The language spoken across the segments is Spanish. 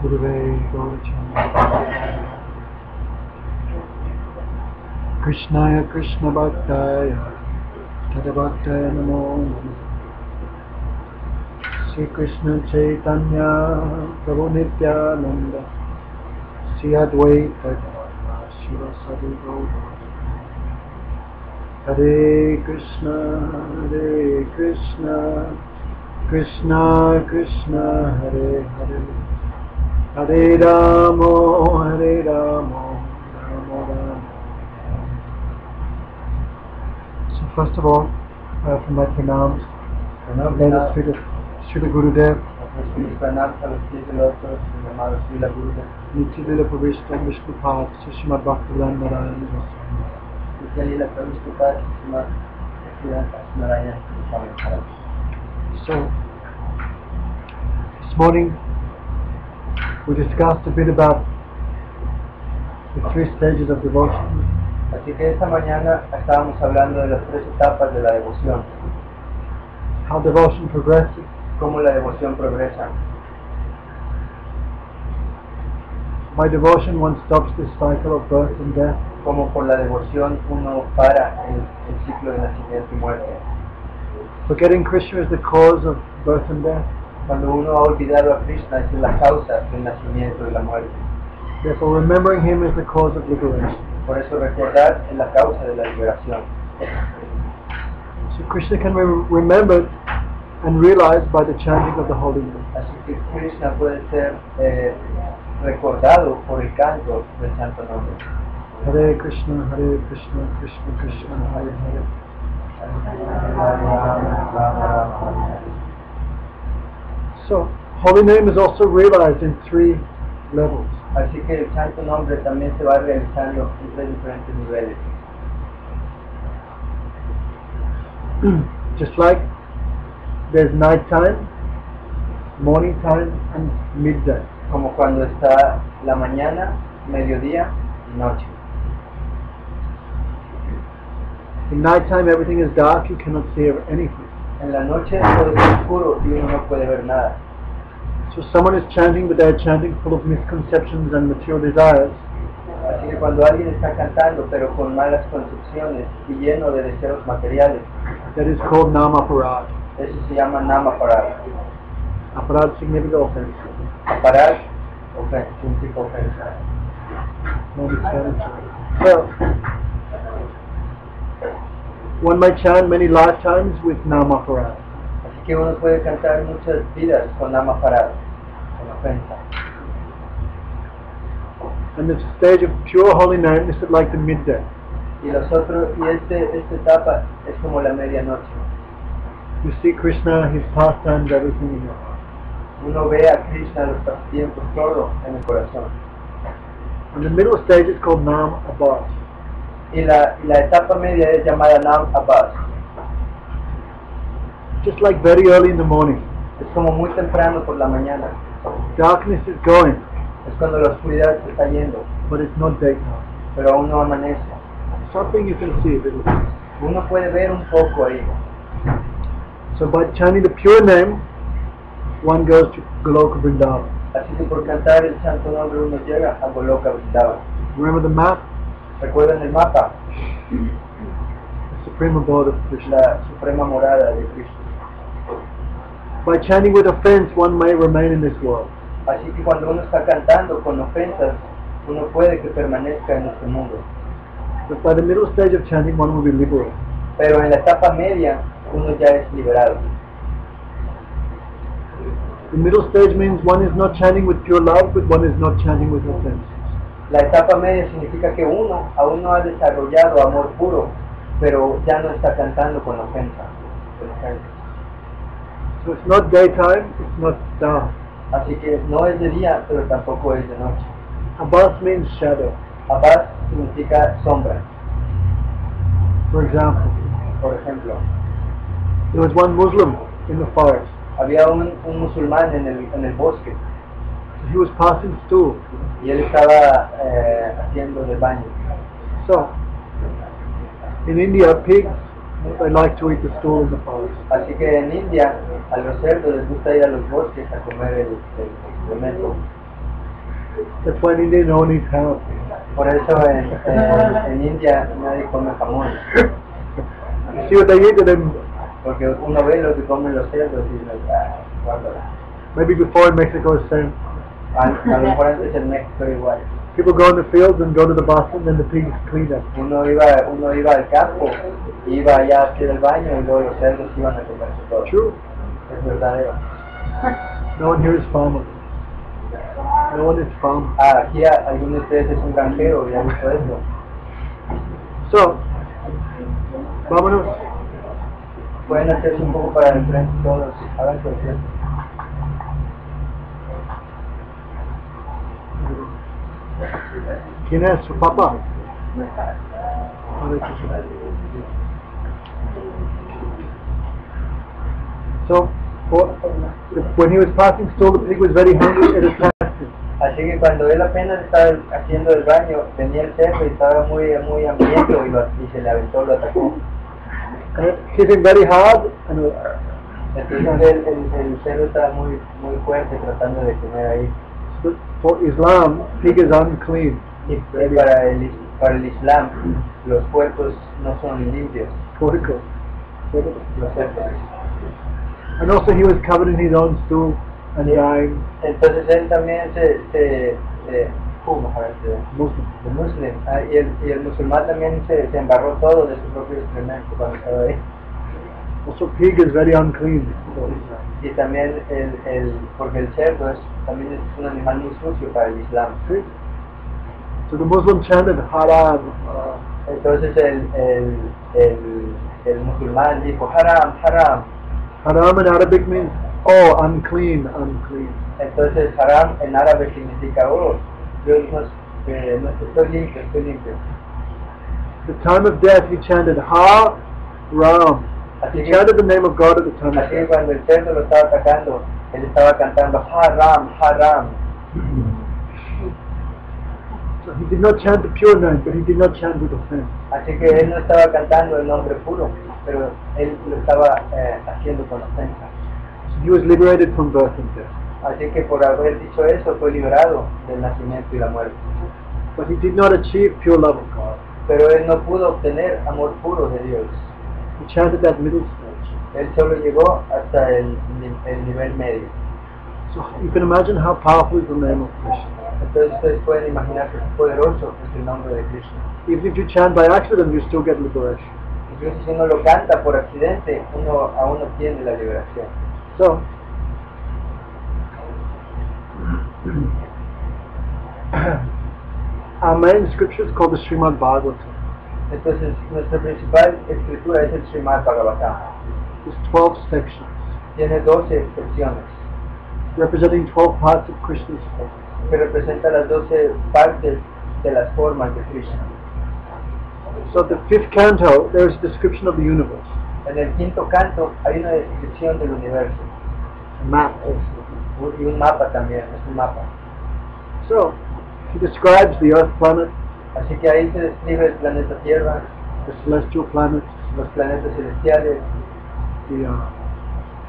Gurave Gaurachandra Krishnaya Krishna Bhaktaya Tadabhaktaya Namo Namo Sri Krishna Chaitanya Prabhu Nityananda Sri Advaita Shiva Sadhu Gaura Hare Krishna Krishna Krishna Hare Hare Hare Ramo Ramo Ramo. So first of all, from my pranams, let us treat Srila Gurudev, Nitya Lila Pravishta Vishnupat, Srimad Bhaktivedan Narayana. So, this morning we discussed a bit about the 3 stages of devotion. Así que esta mañana estábamos hablando de las 3 etapas de la devoción. How devotion progresses. Cómo la devoción progresa. By devotion one stops this cycle of birth and death. Como por la devoción uno para el ciclo de nacimiento y muerte. Forgetting Krishna is the cause of birth and death. Cuando uno ha olvidado a Krishna es la causa del nacimiento y la muerte. Therefore remembering him is the cause of liberation. Por eso recordar es la causa de la liberación. So Krishna can be remembered and realized by the chanting of the holy name. Así que Krishna puede ser recordado por el canto del santo nombre. Hare Krishna Krishna Krishna Hare Hare. So holy name is also realized in 3 levels. Así que el santo nombre también se va realizando en 3 diferentes niveles. Just like there's night time, morning time, and midday. Como cuando está la mañana, mediodía y noche. In night time everything is dark, you cannot see anything. En la noche todo es oscuro y uno no puede ver nada. So someone is chanting, but they're chanting full of misconceptions and material desires. Así que cuando alguien está cantando pero con malas concepciones y lleno de deseos materiales, that is called nama aparad. Eso se llama nama aparad. Aparad significa offense. Aparad, significa ofensa. So one might chant many lifetimes with nama aparad. Así que uno puede cantar muchas vidas con nama aparad, con ofensa. And the stage of pure holy name is like the midday. Y esta etapa es como la medianoche. You see Krishna, his pastimes, everything in your heart. Uno ve a Krishna, los pasatiempos, todo en el corazón. And the middle stage is called Nam Abbas. Y la etapa media es llamada Nam Abbas. Just like very early in the morning. Es como muy temprano por la mañana. Darkness is going. Es cuando la oscuridad se está yendo. But it's not daytime. Pero aún no amanece. Something you can see a little bit. Uno puede ver un poco ahí. So by chanting the pure name, one goes to Goloka Vrindavan. Así que por cantar el santo nombre uno llega a Goloka Vrindavan. Remember the map? ¿Recuerdan el mapa? The supreme abode of Krishna. La suprema morada de Krishna. By chanting with offense, one may remain in this world. Así que cuando uno está cantando con ofensas, uno puede que permanezca en este mundo. But by the middle stage of chanting, one will be liberated. Pero en la etapa media, uno ya es liberado. The middle stage means one is not chanting with pure love, but one is not chanting with offense. La etapa media significa que uno aún no ha desarrollado amor puro, pero ya no está cantando con ofensa. So it's not daytime, it's not dark. Así que no es de día, pero tampoco es de noche. Abbas means shadow. Abbas significa sombra. For example, por ejemplo, there was one Muslim in the forest. Había un musulmán en el bosque. He was passing stool. Y él estaba haciendo el baño. So, in India, pigs They like to eat the stool in the forest. Así que en India a los cerdos les gusta ir a los bosques a comer el excremento. That's why in India no one eats ham. Por eso en India nadie come jamón. You see what they eat, and then Porque uno ve lo que comen los cerdos y guárdala. maybe before in Mexico it's same. A lo mejor antes en México igual. People go in the fields and go to the bathroom, then the pigs clean up. Uno iba al campo, iba allá a hacer el baño y luego los cerdos iban a comerse todo. True. Es verdadero. No one here is farmer. No one is farmer. Aquí alguno de ustedes es un granjero y ha visto eso. So, vámonos. Pueden hacerse un poco para el frente todos, hagan su acción. ¿Quién es su papá? So, when he was passing stool, the pig was very hungry, it attacked him. Así que cuando él apenas estaba haciendo el baño, venía el cerdo y estaba muy hambriento y se le aventó, lo atacó. Hitting very hard, and Entonces el cerdo estaba muy fuerte tratando de comer ahí. for Islam, pig is unclean. Y para el Islam, los puercos no son limpios, Cortical. los cerdos. And also he was covered in his own stool and dying. Entonces él también Muslim. y el musulmán también se embarró todo de su propio excremento cuando estaba ahí. Also pig is very unclean. Y también porque el cerdo también es un animal muy sucio para el Islam. See? So the Muslim chanted haram. Entonces el musulmán dijo haram, haram. Haram in Arabic means, oh, unclean, unclean. Entonces haram en árabe significa, oh, yo no estoy limpio. The time of death he chanted ha-ram. Así He que, chanted the name of God at the time of así que death. cuando el cerdo lo estaba atacando, él estaba cantando haram, haram. So he did not chant the pure name, but he did not chant with offense. Así que él no estaba cantando el nombre puro, pero él lo estaba haciendo con ofensa. So he was liberated from birth and death. Así que por haber dicho eso fue liberado del nacimiento y la muerte. But he did not achieve pure love of God. Pero él no pudo obtener amor puro de Dios. He chanted that middle stage. Él solo llegó hasta el nivel medio. So you can imagine how powerful is the name of Krishna. Entonces ustedes pueden imaginar que es poderoso es el nombre de Krishna. Even if you chant by accident, you still get liberation. Incluso si uno lo canta por accidente, aún obtiene la liberación. So, our main scripture is called the Srimad Bhagavatam. Entonces nuestra principal escritura es el Srimad Bhagavatam. There's 12 sections, Tiene 12 secciones representing 12 parts of Krishna's face. que representan las 12 partes de las formas de Krishna. So the 5th canto, there is a description of the universe. En el quinto canto hay una descripción del universo A map. y un mapa también, es un mapa. So, he describes the earth planet, Así que ahí se describe el planeta Tierra, the celestial planets, los planetas celestiales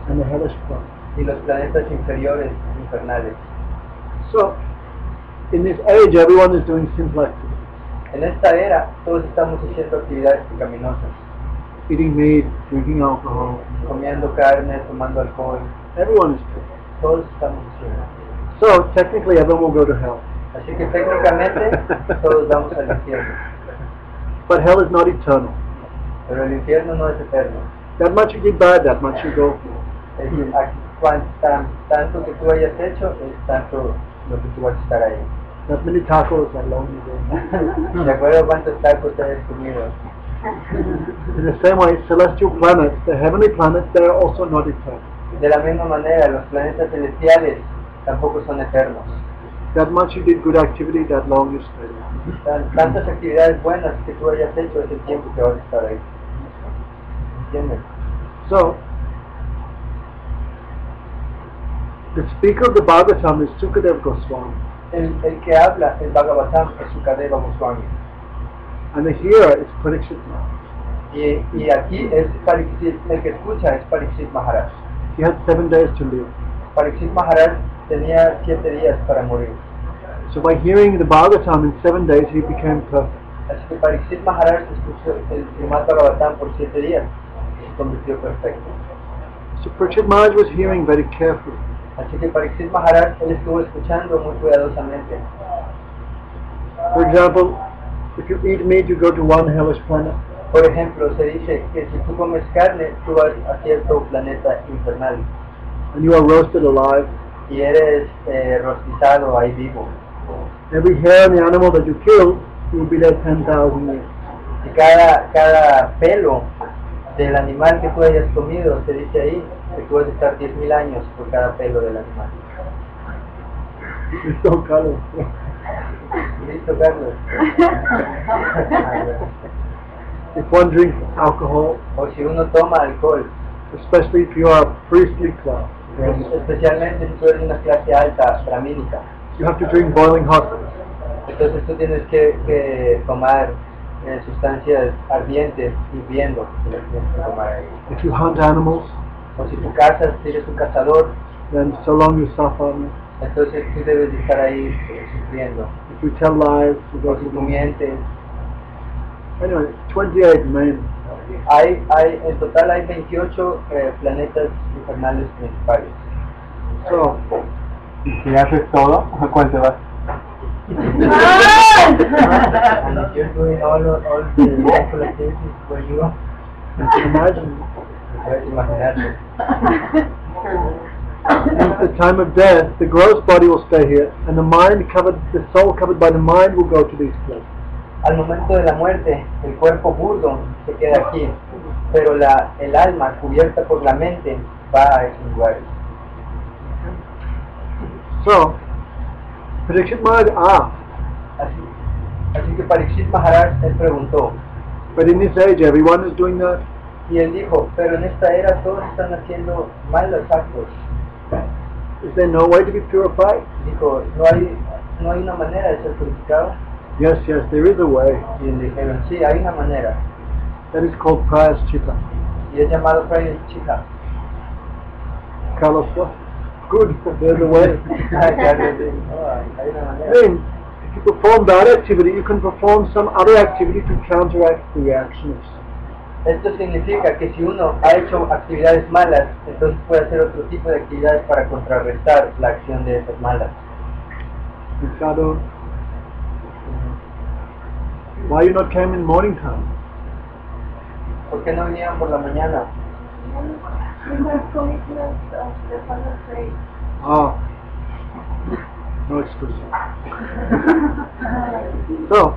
and the hellish planet. y los planetas inferiores, infernales. So, in this age, everyone is doing simple activities. En esta era todos estamos haciendo actividades pecaminosas, Eating meat, drinking alcohol. comiendo carne, tomando alcohol, Everyone is doing. todos estamos haciendo. So, technically, everyone will go to hell. Así que técnicamente todos vamos al infierno, But hell is not eternal. pero el infierno no es eterno. That much you did bad, that much you go. Es decir, tanto que tú hayas hecho es tanto lo que tú vas a estar ahí. That many tacos, that long you go. ¿De acuerdo cuántos tacos te hayas comido? In the same way, celestial planets, the heavenly planets, they are also not eternal. De la misma manera, los planetas celestiales tampoco son eternos. That much you did good activity, that long you stay. Tantas actividades buenas que tú hayas hecho es el tiempo que vas a estar ahí. ¿Entiendes? So, the speaker of the Bhagavatam is Sukadeva Goswami, El que habla el Bhagavatam es Sukadeva Goswami and the hearer is Parikshit Maharaj. Y aquí es Pariksit, el que escucha es Pariksit Maharaj. He had 7 days to live. Pariksit Maharaj tenía 7 días para morir. So by hearing the Bhagavatam in 7 days, he became perfect. Así que Pariksit Maharaj escuchó el Srimad Bhagavatam por 7 días y se convirtió perfecto. So Parikshit Maharaj was hearing very carefully. Así que Pariksit Maharaj, él estuvo escuchando muy cuidadosamente. For example, if you eat meat, you go to one hellish planet. Por ejemplo, se dice que si tú comes carne, tú vas a cierto planeta infernal And you are roasted alive. y eres rostizado ahí vivo. Every hair on the animal that you kill, you will be there 10,000 years. Y cada pelo del animal que tú hayas comido, se dice ahí que tú vas a estar 10.000 años por cada pelo del animal. Listo, Carlos. ¿Listo, Carlos? If one drinks alcohol, O si uno toma alcohol, especially if you are priestly class, especialmente si tú eres de una clase alta, brahmínica, you have to drink boiling hot. entonces tú tienes que tomar sustancias ardientes hirviendo, que las tienes que tomar ahí. If you hunt animals, O si tú cazas, si eres un cazador, then so long you suffer. entonces tú debes de estar ahí sufriendo. If you tell lies, you go O si to tú mientes. Anyway, 28 men. En total hay 28 planetas infernales principales. So, Si haces todo, ¿a cuál te vas? And if you're doing all the mindful activities for you, you can imagine, puedes imaginarte. at the time of death, the gross body will stay here, and the soul covered by the mind will go to these places. Al momento de la muerte, el cuerpo burdo se queda aquí, pero el alma cubierta por la mente va a esos lugares. So, Parikshit Maharaj asked, Así que Parikshit Maharaj, él preguntó, but in this age everyone is doing that. y él dijo, pero en esta era todos están haciendo malos actos. Is there no way to be purified? Dijo, no hay una manera de ser purificado. Yes, there is a way. Y le dijeron, sí, hay una manera, That is called Prayaschitta. y es llamado Prayaschitta. Carlos, what? Good, there's a way. Carlos dijo, "No, hay una I manera." mean, if you perform that activity, you can perform some other activity to counteract the reaction of sin. Esto significa que si uno ha hecho actividades malas, entonces puede hacer otro tipo de actividades para contrarrestar la acción de esas malas. Ricardo, why you not came in morning time? ¿Por qué no vinieron por la mañana? Ah, no excuse. So,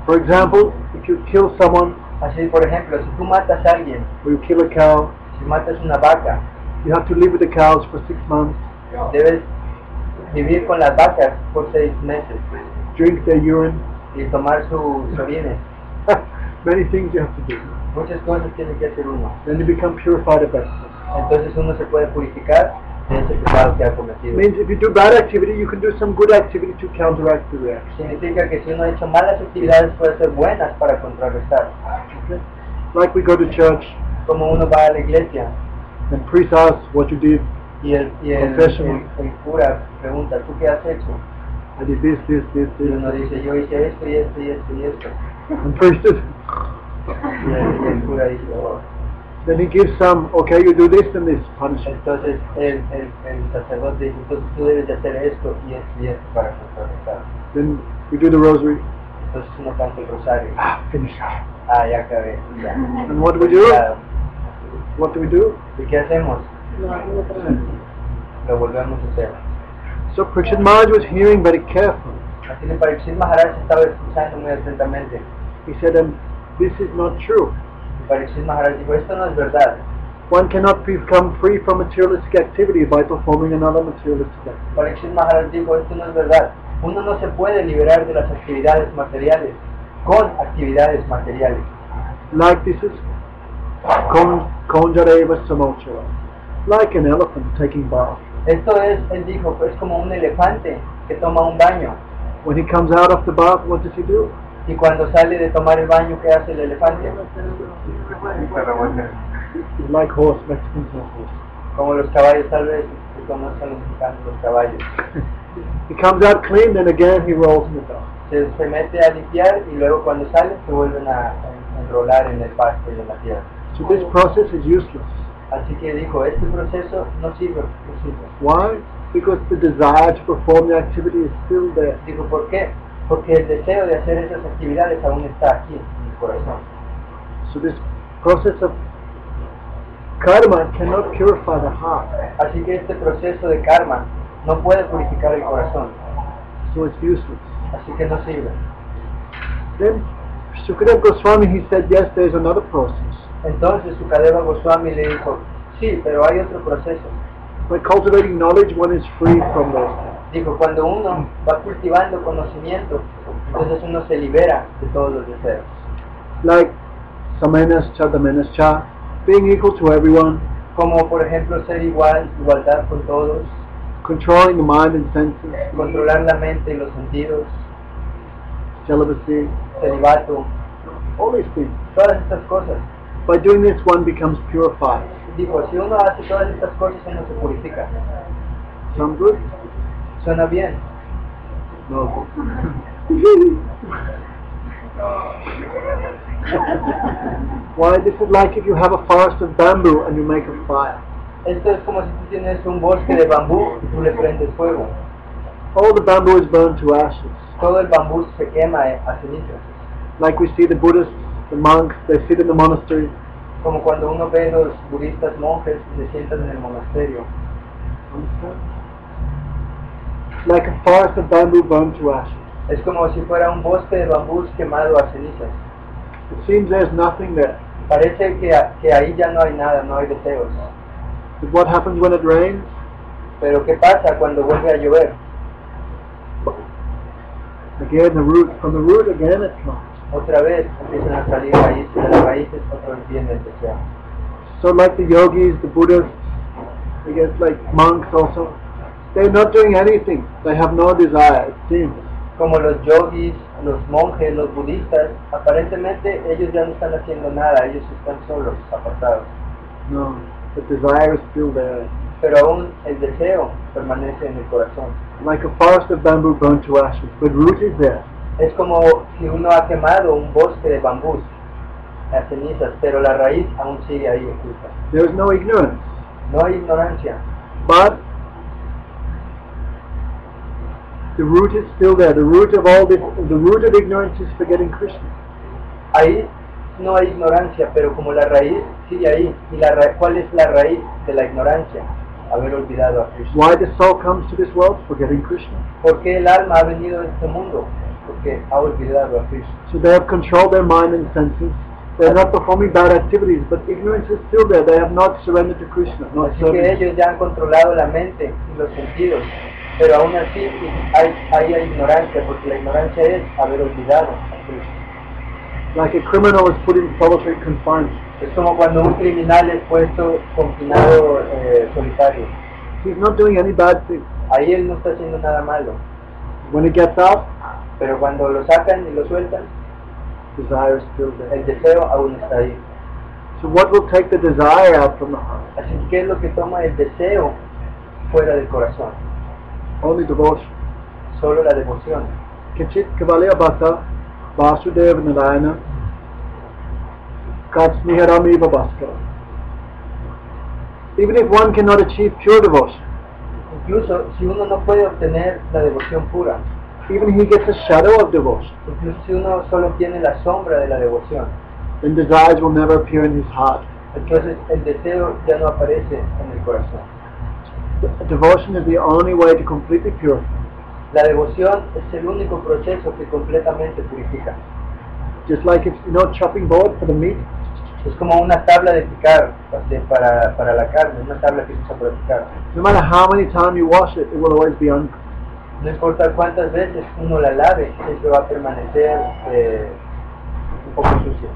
for example, if you kill someone Así, por ejemplo, si tú matas a alguien, or you kill a cow, si matas una vaca, you have to live with the cows for 6 months, debes vivir con las vacas por 6 meses drink their urine. y tomar sus orines. Many things you have to do. Muchas cosas tiene que hacer uno. Then you become purified of that. Entonces uno se puede purificar de ese pecado que ha cometido. Means if you do bad activity, you can do some good activity to counteract the reaction. Significa que si uno ha hecho malas actividades puede ser buenas para contrarrestar. Okay? Like we go to church, Como uno va a la iglesia and priest asks what you did. y el cura pregunta, ¿tú qué has hecho? I did this, Y uno dice, yo hice esto y esto y esto y esto. And priest is, Y el cura dice, oh. then he gives some, okay, you do this and this punishment. Entonces el sacerdote dice, entonces tú debes de hacer esto y esto para contrarrestar. Then we do the rosary. Entonces uno canta el rosario. Finish. Ya acabé. Ya. And what do we do? Claro. What do we do? ¿Y qué hacemos? Lo volvemos a hacer. So Parikshit Maharaj was hearing very carefully. Así que Parikshit Maharaj estaba escuchando muy atentamente. He said, this is not true. Y Parikshit Maharaj dijo, esto no es verdad. One cannot become free from materialistic activity by performing another materialistic activity. Parikshit Maharaj dijo, esto no es verdad. Uno no se puede liberar de las actividades materiales con actividades materiales. Like this is Konjareva Samochara. Like an elephant taking bath. Esto es, él dijo, es como un elefante que toma un baño. When he comes out of the bath, what does he do? Y cuando sale de tomar el baño, ¿qué hace el elefante? Se revuelve. It's like horse, Mexicans have horse. Como los caballos, tal vez se conocen los mexicanos, los caballos. He comes out clean, then again he rolls in the dust. Se mete a limpiar y luego cuando sale se vuelven a enrolar en el pasto y en la tierra. So this process is useless. Así que dijo, este proceso no sirve. Why? Because the desire to perform the activity is still there. Dijo, ¿por qué? Porque el deseo de hacer esas actividades aún está aquí en mi corazón. So this process of karma cannot purify the heart. Así que este proceso de karma no puede purificar el corazón. So it's useless. Así que no sirve. Then Sukadeva Goswami, he said, yes, there's another process. Entonces Sukadeva Goswami le dijo, sí, pero hay otro proceso. By cultivating knowledge, one is free from those things. Dijo, cuando uno va cultivando conocimiento, entonces uno se libera de todos los deseos. Like samenascha, damenascha, being equal to everyone, Como por ejemplo ser igualdad con todos, controlling the mind and senses, controlar la mente y los sentidos, celibacy, celibato, all these things. todas estas cosas. By doing this, one becomes purified. Dijo, si uno hace todas estas cosas, uno se purifica. Sound good? Suena bien. No. Why? This is like if you have a forest of bamboo and you make a fire. Esto es como si tú tienes un bosque de bambú y tú le prendes fuego. All the bamboo is burned to ashes. Todo el bambú se quema a cenizas. Like we see the Buddhists, the monks, they sit in the monastery. Como cuando uno ve los budistas monjes que se sientan en el monasterio. Like a forest of bamboo burned to ashes. Es como si fuera un bosque de bambús quemado a cenizas. It seems there's nothing there. Parece que ahí ya no hay nada, no hay deseos. But what happens when it rains? Pero ¿qué pasa cuando vuelve a llover? Again, from the root again it comes. Otra vez empiezan a salir raíces, de las raíces otra vez viene el deseo. So like the yogis, the Buddhists, I guess like monks also, they're not doing anything. They have no desire, it seems. Como los yogis, los monjes, los budistas, aparentemente ellos ya no están haciendo nada, ellos están solos, apartados. No, the desire is still there. Pero aún el deseo permanece en el corazón. Like a forest of bamboo burned to ashes, but root is there. Es como si uno ha quemado un bosque de bambús a cenizas, pero la raíz aún sigue ahí oculta. There is no ignorance. No hay ignorancia, But the root is still there. The root of all this, the root of ignorance is forgetting Krishna. ahí no hay ignorancia, pero como la raíz sigue ahí. ¿Y cuál es la raíz de la ignorancia? Haber olvidado a Krishna. Why the soul comes to this world? Forgetting Krishna. ¿Por qué el alma ha venido a este mundo? Porque ha olvidado a Krishna. So they have controlled their mind and senses. They're not performing bad activities, but ignorance is still there. They have not surrendered to Krishna. Not Así que serving. ellos ya han controlado la mente y los sentidos, pero aún así hay ignorancia, porque la ignorancia es haber olvidado a Krishna. Like a criminal is put in solitary confinement. Es como cuando un criminal es puesto confinado solitario. He's not doing any bad thing. Ahí él no está haciendo nada malo, When he gets out, pero cuando lo sacan y lo sueltan, desire is still there. el deseo aún está ahí. So what will take the desire out from the heart? Así que ¿qué es lo que toma el deseo fuera del corazón? Only devotion. Solo la devoción. Kichit Kavalya Bhakta Vasudeva Narayana Katsmiharami Vabaskara. Even if one cannot achieve pure devotion, Incluso si uno no puede obtener la devoción pura, even he gets a shadow of devotion, incluso si uno solo tiene la sombra de la devoción, then desires will never appear in his heart. entonces el deseo ya no aparece en el corazón. Devotion is the only way to completely purify. La devoción es el único proceso que completamente purifica. Just like it's, chopping board for the meat. Es como una tabla de picar para la carne, una tabla que se usa para picar. No matter how many times you wash it, it will always be unclean. No importa cuántas veces uno la lave, siempre va a permanecer un poco sucio.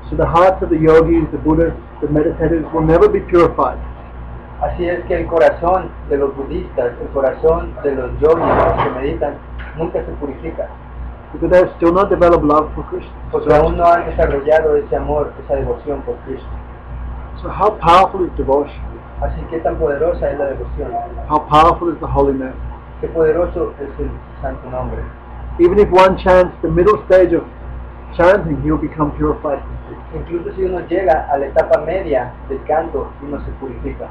So the hearts of the yogis, the Buddhists, the meditators will never be purified. Así es que el corazón de los budistas, el corazón de los yogis, los que meditan, nunca se purifica. Because they have still not developed love for Krishna. Porque aún no han desarrollado ese amor, esa devoción por Cristo. So how powerful is devotion? Así que tan poderosa es la devoción. How powerful is the holy name? Qué poderoso es el santo nombre. Even if one chants the middle stage of chanting, he will become purified. Incluso si uno llega a la etapa media del canto, uno se purifica.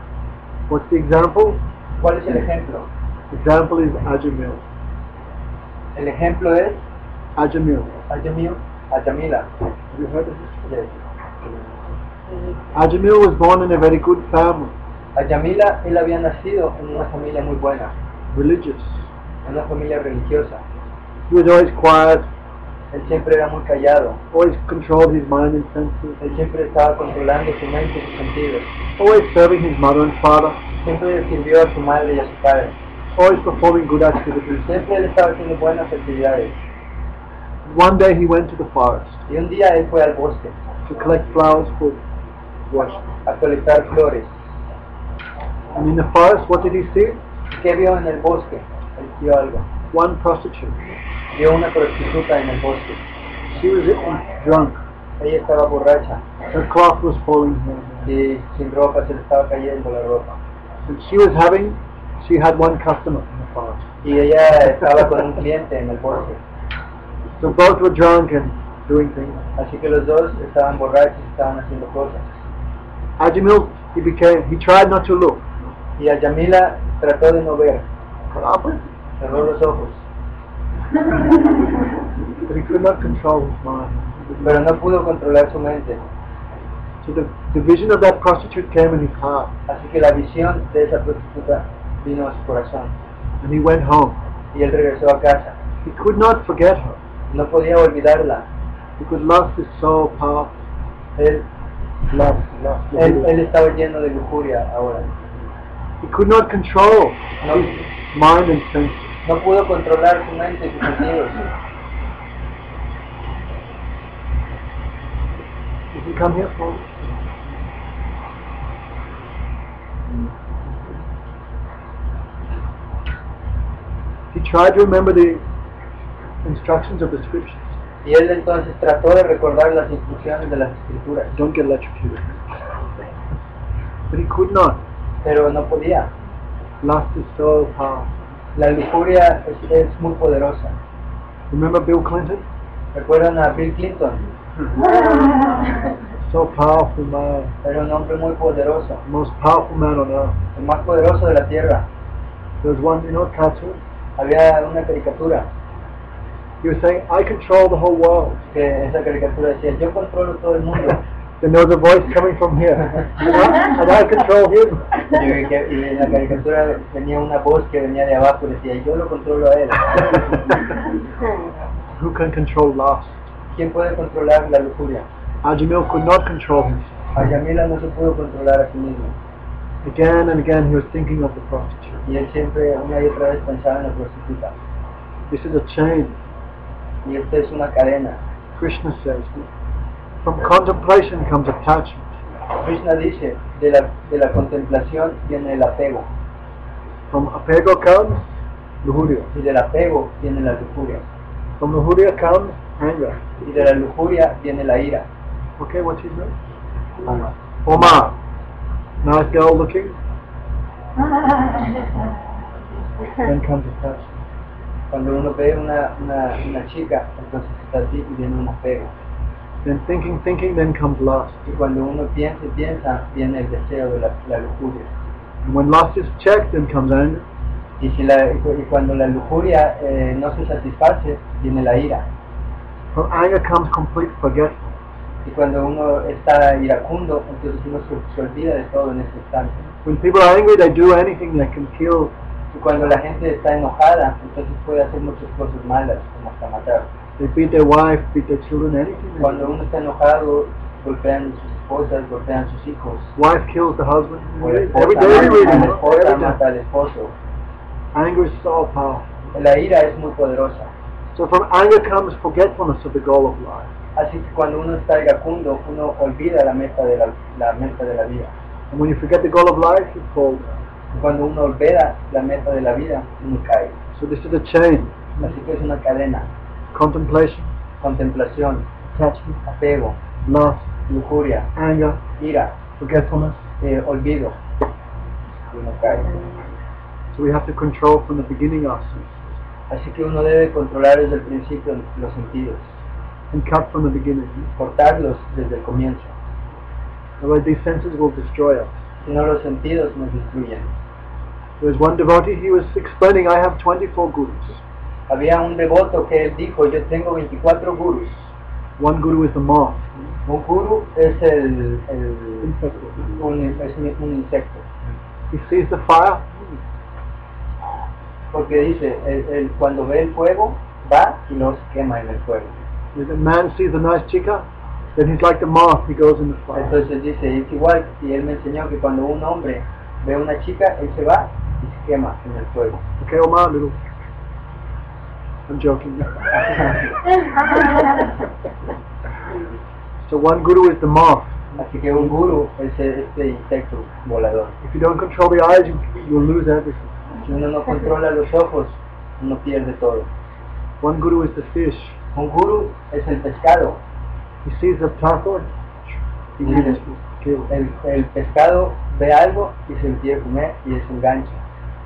What's the example? ¿Cuál es el ejemplo? The example is Ajamil. El ejemplo es Ajamil. Ajamila. Have you heard of this? Yes. Ajamil was born in a very good family, Ajamila, él había nacido en una familia muy buena, religious. en una familia religiosa. He was always quiet, Él siempre era muy callado. always controlled his mind and senses, Él siempre estaba controlando su mente y sus sentidos. always serving his mother and father, Siempre sirvió a su madre y a su padre. always performing good activities. Siempre él estaba haciendo buenas actividades. One day he went to the forest Y un día él fue al bosque to collect flowers for worship. a colectar flores. And in the forest, what did he see? ¿Qué vio en el bosque? Él vio algo. One prostitute. Vio una prostituta en el bosque. She was drunk. Ella estaba borracha Her cloth was falling here and there. y sin ropa, se le estaba cayendo la ropa. And she had one customer in the forest. Y ella estaba con un cliente en el bosque. So both were drunk and doing things. Así que los dos estaban borrachos y estaban haciendo cosas. Ajamil, he tried not to look. Y a Yamila trató de no ver, But cerró los ojos, he could not control his mind. pero no pudo controlar su mente. So the vision of that prostitute came in his heart. Así que la visión de esa prostituta vino a su corazón. And he went home. Y él regresó a casa. He could not forget her. No podía olvidarla. Because lust is so powerful. Él Lust. estaba lleno de lujuria ahora. He could not control No, his mind and senses. no pudo controlar su mente y sus sentidos. Did he come here for? He tried to remember the instructions of the scriptures. Y él entonces trató de recordar las instrucciones de las escrituras, Don't get electrocuted. But he could not. pero no podía. Lust is so powerful. La lujuria es muy poderosa. Remember Bill Clinton? ¿Recuerdan a Bill Clinton? So powerful man. Era un hombre muy poderoso, Most powerful man on earth. el más poderoso de la tierra. There was one, cartoon. Había una caricatura, He was saying, I control the whole world. que esa caricatura decía, yo controlo todo el mundo. Then there was a voice coming from here. And I control him. Y en la caricatura venía una voz que venía de abajo y decía, yo lo controlo a él. Who can control lust? ¿Quién puede controlar la lujuria? Ajamil could not control himself. A Yamila no se pudo controlar a sí mismo. Again and again he was thinking of the prostitute. Y él siempre, una y otra vez, pensaba en la prostituta. This is a chain. Y esta es una cadena. Krishna says, from contemplation comes attachment. Krishna dice, de la contemplación viene el apego. From apego comes lujuria. Y del apego viene la lujuria. From lujuria comes anger. Y de la lujuria viene la ira. Okay, what's his name? Omar. Nice girl looking. Then comes attachment. Cuando uno ve una chica, entonces está así y viene un apego. Then thinking, then comes lust. Y cuando uno piensa y piensa, viene el deseo de la lujuria. And when lust is checked, then comes anger. Y cuando la lujuria no se satisface, viene la ira. From anger comes complete forgetfulness. Y cuando uno está iracundo, entonces uno se olvida de todo en ese instante. When people are angry, they do anything that can kill. Y cuando la gente está enojada, entonces puede hacer muchas cosas malas, como hasta matar. They beat their wife, beat their children, anything. Cuando uno está enojado, golpean sus esposas, golpean sus hijos. Wife kills the husband. O la Every esposa day we mata, read la it. esposa Every day. mata al esposo. Anger is so powerful. La ira es muy poderosa. So from anger comes forgetfulness of the goal of life. Así que cuando uno está iracundo, uno olvida la meta de la meta de la vida. And when you forget the goal of life, you fall down. Cuando uno olvida la meta de la vida, uno cae. So this is a chain. Así que es una cadena. contemplation, contemplación, attachment, apego, lust, lujuria, anger, ira, forgetfulness. olvido. Y uno cae. So we have to control from the beginning our senses Así que uno debe controlar desde el principio los sentidos, and cut from the beginning. cortarlos desde el comienzo. Otherwise these senses will destroy us. Si no, los sentidos nos destruyen. There was one devotee, he was explaining, I have 24 gurus. Había un devoto que él dijo, yo tengo 24 gurus. One guru is the moth. Un guru es Insect. un insecto. He sees the fire, Porque dice, él cuando ve el fuego, va y los quema en el fuego. if a man sees a nice chica, then he's like the moth, he goes in the fire. Entonces dice, es igual, y él me enseñó que cuando un hombre ve una chica, él se va y se quema en el fuego. Okay, Omar, little. I'm joking. So one guru is the moth. Así que un guru es este insecto volador. If you don't control the eyes, you'll lose everything. Si uno no controla los ojos, uno pierde todo. One guru is the fish. Un guru es el pescado. He sees a turtle, he Sí. kills, kills. El pescado ve algo y se lo quiere comer y es un gancho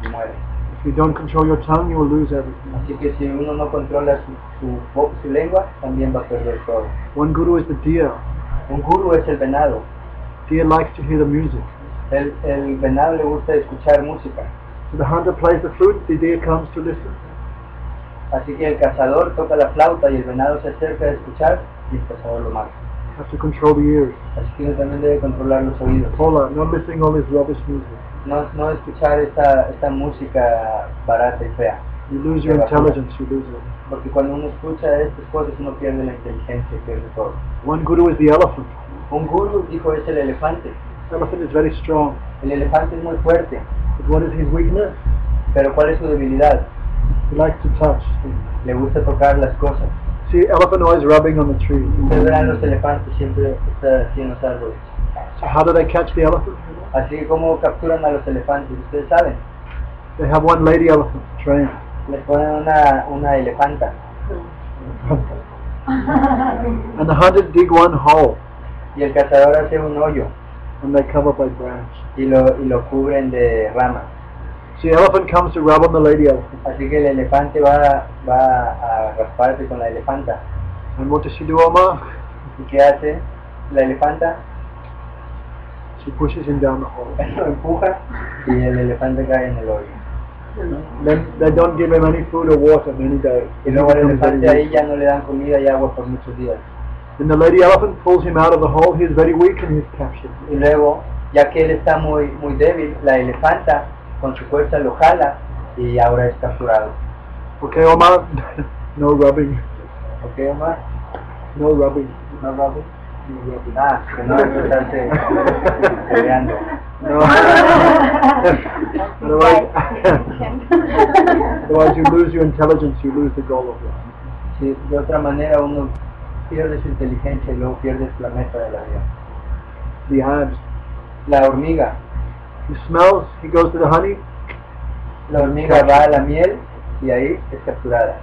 y muere. If you don't control your tongue, you will lose everything. Así que si uno no controla su lengua, también va a perder todo. One guru is the deer. Un guru es el venado. Deer likes to hear the music. El venado le gusta escuchar música. So the hunter plays the flute, the deer comes to listen. Así que el cazador toca la flauta y el venado se acerca a escuchar y el cazador lo mata. You have to control the ears. Así que uno también debe controlar los oídos. Hola, not listening all this rubbish music. No escuchar esta música barata y fea. You lose your intelligence, you lose it. Porque cuando uno escucha estas cosas uno pierde la inteligencia y pierde todo. One guru is the elephant. Un guru dijo es el elefante. The elephant is very strong. El elefante es muy fuerte, But what is his weakness? pero ¿cuál es su debilidad? He likes to touch things. Le gusta tocar las cosas. See, elephant always rubbing on the tree. Ustedes verán los elefantes siempre están así en los árboles. So how do they catch the elephant? Así que como capturan a los elefantes, ustedes saben, They have one lady elephant trained. les ponen una elefanta And the hunters dig one hole y el cazador hace un hoyo and they cover by branch. y lo cubren de ramas. See, elephant comes to rub on the lady elephant. Así que el elefante va a rasparse con la elefanta. And what does she do, Omar? ¿Y qué hace la elefanta? She pushes him down the hole. Lo empuja y el elefante cae en el hoyo. Then they don't give him any food or water many days. Y luego al He becomes very elefante ahí weak. ya no le dan comida y agua por muchos días. Then the lady elephant pulls him out of the hole. He is very weak and he's captured. Y luego, ya que él está muy débil, la elefanta con su fuerza lo jala y ahora es capturado. Okay, Omar? No rubbing. ¿Ok, Omar? No rubbing. ¿No, Robin? No rubbing. Ah, que no hay que estarse peleando. No. Otherwise you lose your intelligence, you lose the goal of life. Sí, de otra manera uno pierde su inteligencia y luego pierde la meta de la vida. The ants. La hormiga. He smells, he goes to the honey. La hormiga va a la miel y ahí es capturada.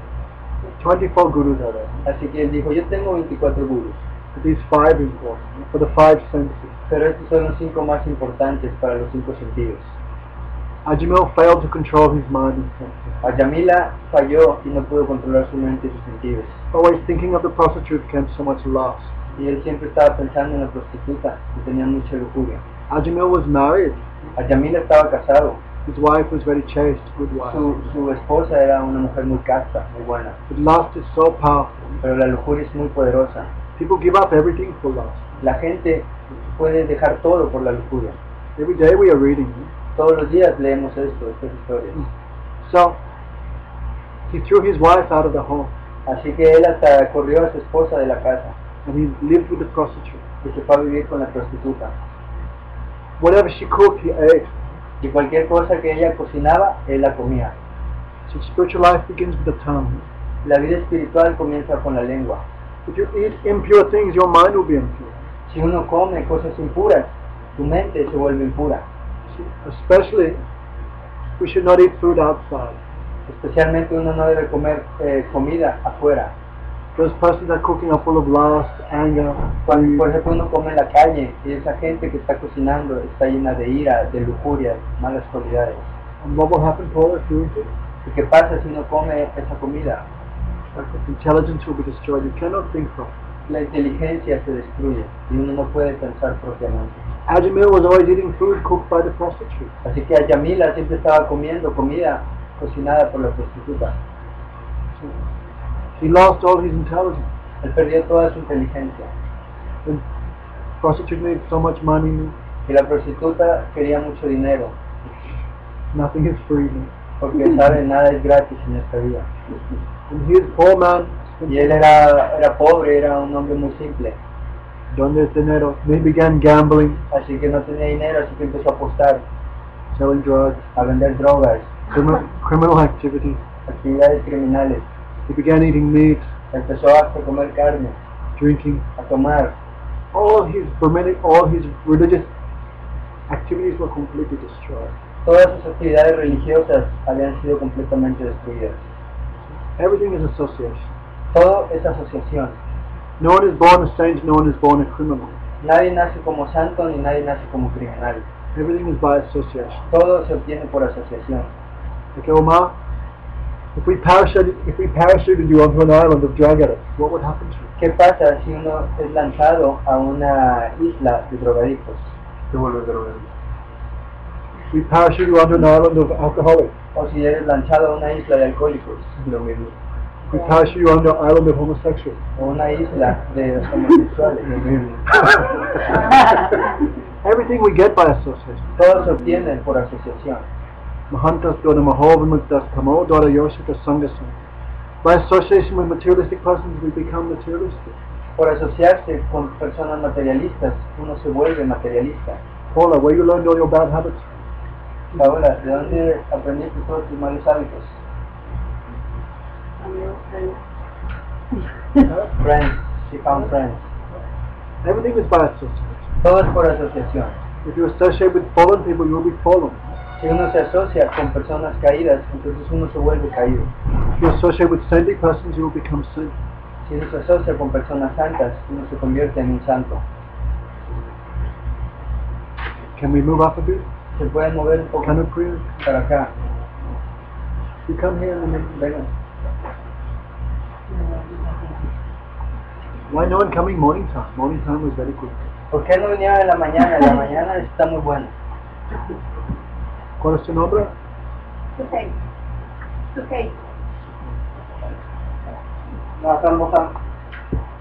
24 gurus are there. Así que él dijo, yo tengo 24 gurus, But these 5 are important for the 5 senses. pero estos son los 5 más importantes para los 5 sentidos. Ajamil failed to control his mind and senses. Ayamila falló y no pudo controlar su mente y sus sentidos. Always thinking of the prostitute came so much loss. Y él siempre estaba pensando en la prostituta y tenía mucha lujuria. Ajamil was married. Ayamila estaba casado. His wife was very chaste, good wife. Su esposa era una mujer muy casta, muy buena. But lust is so powerful. Pero la lujuria es muy poderosa. People give up everything for lust. La gente puede dejar todo por la lujuria. Every day we are reading. Todos los días leemos estas historias. So, he threw his wife out of the home. Así que él hasta corrió a su esposa de la casa And he lived with the prostitute. y se fue a vivir con la prostituta. Whatever she cooked, he ate. Y cualquier cosa que ella cocinaba, él la comía. So spiritual life begins with the tongue. La vida espiritual comienza con la lengua. If you eat impure things, your mind will be impure. Si uno come cosas impuras, tu mente se vuelve impura. Especially, we should not eat food outside. Especialmente uno no debe comer comida afuera. Those persons are cooking are full of lust, anger. Cuando, por ejemplo, uno come en la calle y esa gente que está cocinando está llena de ira, de lujuria, malas cualidades. And what will happen to all if you eat it? ¿Y qué pasa si uno come esa comida? Intelligence will be destroyed. You cannot think properly. La inteligencia se destruye y uno no puede pensar propiamente. Ajamil was always eating food cooked by the prostitute. Así que Ayamila siempre estaba comiendo comida cocinada por la prostituta. He lost all his intelligence. Él perdió toda su inteligencia. The prostitute made so much money. Y la prostituta quería mucho dinero, Nothing is free. porque sabe, nada es gratis en esta vida. And he is poor man. Y él era pobre, era un hombre muy simple. Donde es dinero? He began gambling, Así que no tenía dinero, así que empezó a apostar, selling drugs, a vender drogas, criminal activities. actividades criminales. He began eating meat, Empezó a comer carne, drinking. a tomar. All his religious activities were completely destroyed. Todas sus actividades religiosas habían sido completamente destruidas. Everything is association. Todo es asociación. No one is born a saint, no one is born a criminal. Nadie nace como santo ni nadie nace como criminal. Everything is by association. Todo se obtiene por asociación. Okay, Omar, if we parachuted you onto an island of drug addicts, what would happen to you? ¿Qué pasa si uno es lanzado a una isla de drogadictos? Se vuelve drogadicto. If we parachute you onto an island of alcoholics, O si eres lanzado a una isla de alcohólicos, Lo mismo. if we parachute you onto an island of homosexuals, o una isla de homosexuales. Lo mismo. everything we get by association. Todo se obtiene por asociación. Mahantas Dona Mahovamutas Kamo Dora Yoshika Sangasan. By association with materialistic persons, we become materialistic. Por asociarse con personas materialistas, uno se vuelve materialista. Paula, where you learned all your bad habits? Paola, ¿de dónde aprendiste todos tus malos hábitos? Friends, she found friends. Everything is by association. Todo es por asociación. If you associate with fallen people, you will be fallen. Si uno se asocia con personas caídas, entonces uno se vuelve caído. If you associate with saintly persons, you will become saint. Si uno se asocia con personas santas, uno se convierte en un santo. Can we move up a bit? Se puede mover un poco Can we pray? para acá. You come here and then Vengan. why no one coming morning time? Morning time was very good. ¿Por qué no vinieron en la mañana? En la mañana está muy bueno. ¿Cuál es tu nombre? Okay. No, acá en Mohan.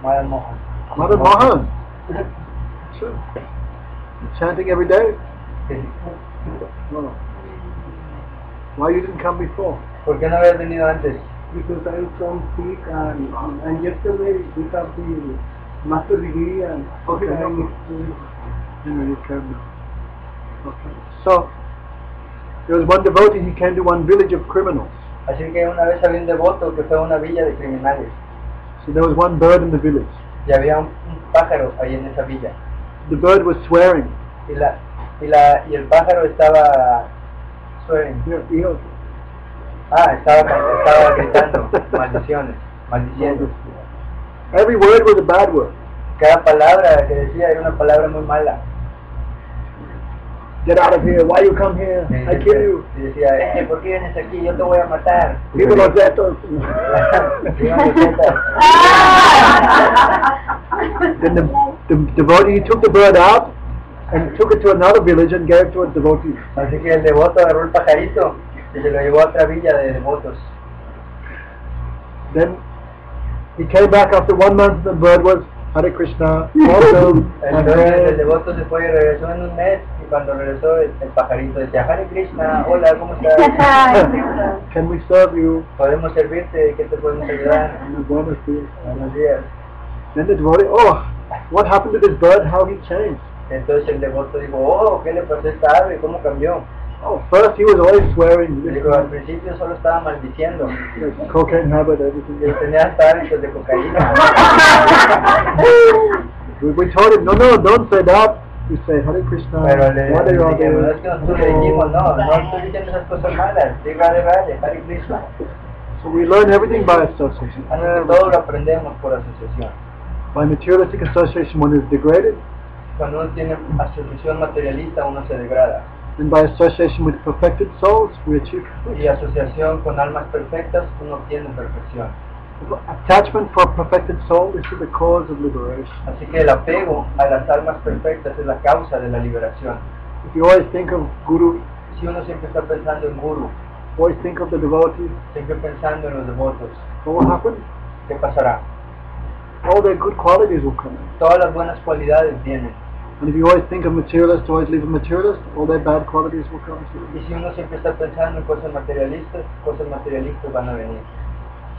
Madre Mohan. Mother Mohan. Sure. Chanting every day? Sí. No. Why you didn't come before? ¿Por qué no habías venido antes? Because I was from sick and yesterday we have the master degree and Okay, I no. am You came now. Okay. So, there was one devotee, he came to one village of criminals. Así que una vez había un devoto que fue a una villa de criminales So there was one bird in the village. y había un pájaro ahí en esa villa The bird was swearing. y el pájaro estaba swearing. Estaba gritando maldiciones, maldiciendo. Every word was a bad word. Cada palabra que decía era una palabra muy mala. Get out of here, why you come here? I kill you. Y decía, ¿por qué vienes aquí? Yo te voy a matar. Viva los zetos. Viva los zetas. Then the devotee, he took the bird out and took it to another village and gave it to a devotee. Así que el devoto agarró el pajarito y se lo llevó a otra villa de devotos. Then he came back after 1 month, the bird was Hare Krishna, also. Entonces el devoto se fue y regresó en un mes, y cuando regresó el pajarito decía, Hare Krishna, hola, ¿cómo estás? Can we serve you? ¿Podemos servirte? ¿Qué te podemos ayudar? Buenos días. Buenos días. Then the devotee, oh, what happened to this bird? How he changed? Entonces el devoto dijo, oh, ¿qué le pasó a esta ave? ¿Cómo cambió? Oh, first he was always swearing. Y digo, al principio solo estaba maldiciendo. Cocaine habit, everything. Y tenía hasta hábitos de cocaína. We told him, no, don't say that. You say Hare Krishna. Pero le Radhe dijimos, Radhe. es que nosotros le dijimos, no estoy diciendo esas cosas malas. Diga, Hare Krishna. So we learn everything by association. Así que todo lo aprendemos por asociación. By materialistic association, one is degraded, Cuando uno tiene asociación materialista, uno se degrada. and by association with perfected souls, we achieve perfection. Y asociación con almas perfectas, uno obtiene perfección. Attachment for a perfected soul is the cause of liberation. Así que el apego a las almas perfectas es la causa de la liberación. If you always think of Guru, Si uno siempre está pensando en Guru, always think of the devotees, siempre pensando en los devotos, what will happen? ¿qué pasará? All their good qualities will come in. Todas las buenas cualidades vienen. And if you always think of materialists, always live a materialist, all their bad qualities will come to you. Y si uno siempre está pensando en cosas materialistas van a venir.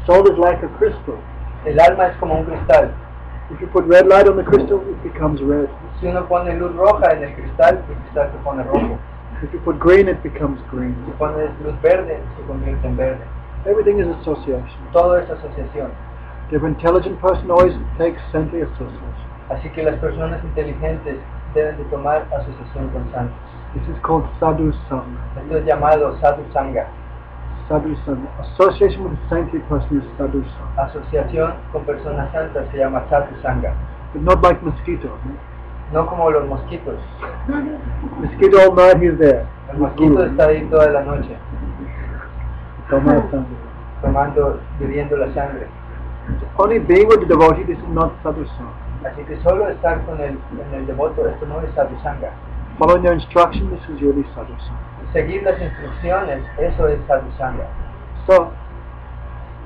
Soul is like a crystal. El alma es como un cristal. If you put red light on the crystal, it becomes red. Si uno pone luz roja en el cristal se pone rojo. If you put green, it becomes green. Si pones luz verde, se convierte en verde. Everything is association. Todo es asociación. The intelligent person always takes saintly association. Así que las personas inteligentes deben de tomar asociación con santos. This is called sadhu sangha. Esto es llamado sadhu sangha. Sadhu sangha. Association with a saintly person is sadhu sangha. Asociación con personas santas se llama sadhu sangha. But not like mosquito. No como los mosquitos. Mosquito all night he's there. El mosquito está ahí toda la noche, Toma sangha. bebiendo la sangre. Only being with the devotee, this is not sadhu sangha. Así que solo estar con el devoto, esto no es sadhu sangha. Following their instruction, this is really sadhu sangha. Seguir las instrucciones, eso es sadhu sangha. So,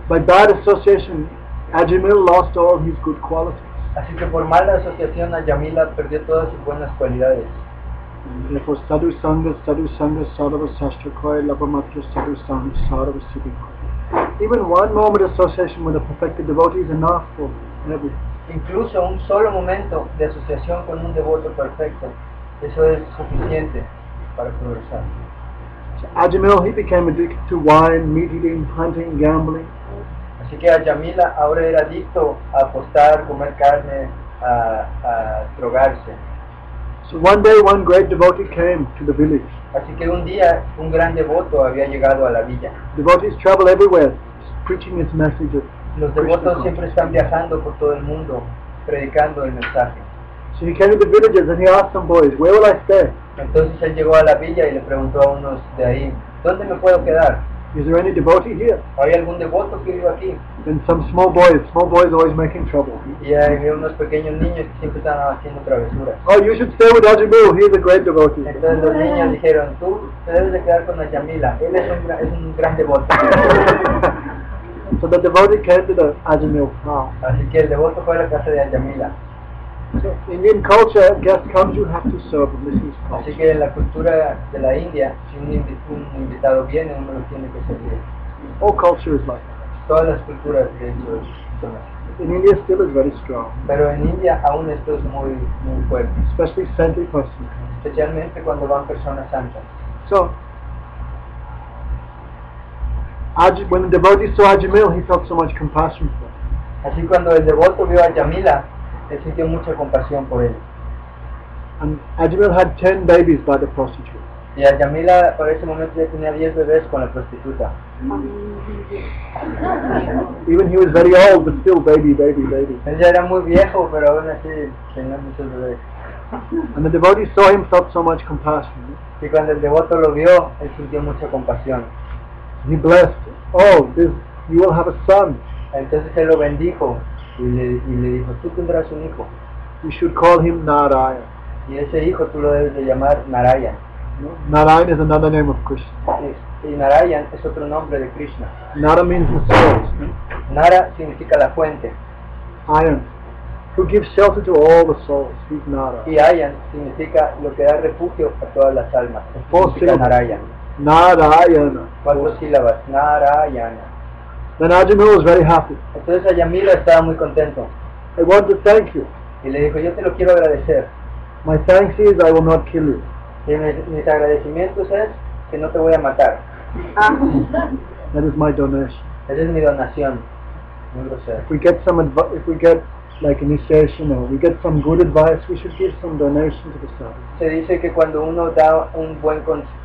by bad association, Ajamil lost all his good qualities. Así que por mala asociación, Ajamila perdió todas sus buenas cualidades. And therefore, sadhu sangha, sarava sastra labhamatra sadhu sangha, sarava siddhi. Even one moment association with a perfected devotee is enough for everything. Incluso un solo momento de asociación con un devoto perfecto, eso es suficiente para progresar. So Ajamil, he became addicted to wine, meat eating, hunting, gambling. Así que Ajamila ahora era adicto a apostar, comer carne, a drogarse. So one day, one great devotee came to the village. Así que un día un gran devoto había llegado a la villa. Devotees travel everywhere, preaching his message of Los devotos siempre están viajando por todo el mundo, predicando el mensaje. So he came to the villages and he asked some boys, where will I stay? Entonces él llegó a la villa y le preguntó a unos de ahí, ¿dónde me puedo quedar? Is there any devotee here? ¿Hay algún devoto que viva aquí? Then some small boys always making trouble. Y había unos pequeños niños que siempre estaban haciendo travesuras. Oh, you should stay with Ajamil, he's a great devotee. Entonces los niños dijeron, tú te debes de quedar con Ajamila, él es un gran devoto. So the devotee came to the Ajamil house. Así que el devoto fue a la casa de Ajamila. So Indian culture, guest comes, you have to serve him. This is Así culture. que en la cultura de la India, si un invitado viene, uno lo tiene que servir. All culture is like that. Todas las culturas, de hecho, son así. In India still is very strong, Pero en India aún esto es muy fuerte, especially saintly persons. especialmente cuando van personas santas. So, when the devotee saw Ajamil, he felt so much compassion for him. Así cuando el devoto vio a Ajamila, él sintió mucha compasión por él. And Ajamil had 10 babies by the prostitute. Y Ajamila por ese momento ya tenía 10 bebés con la prostituta. Even he was very old, but still baby. Él ya era muy viejo, pero aún así tenía muchos bebés. And the devotee saw him, felt so much compassion. Y cuando el devoto lo vio, él sintió mucha compasión. He blessed, you will have a son. Entonces él lo bendijo y le dijo, tú tendrás un hijo. You should call him Narayan. Y ese hijo tú lo debes de llamar Narayan. Narayan is another name of Krishna. Y Narayan es otro nombre de Krishna. Nara means the source. Nara significa la fuente. Ayan, who gives shelter to all the souls. He's Nara. Y Ayan significa lo que da refugio a todas las almas. Eso Four significa syllables. Narayan. Narayana. 4 sílabas. Narayana. Then Ajamil was very happy. Entonces Ajamila estaba muy contento. I want to thank you. Y le dijo, yo te lo quiero agradecer. My thanks is I will not kill you. Y mis agradecimientos es que no te voy a matar. That is my donation. Esa es mi donación. Muy grosero. If we get like initiation, or we get some good advice, we should give some donation to the sadhu. Se dice que cuando uno da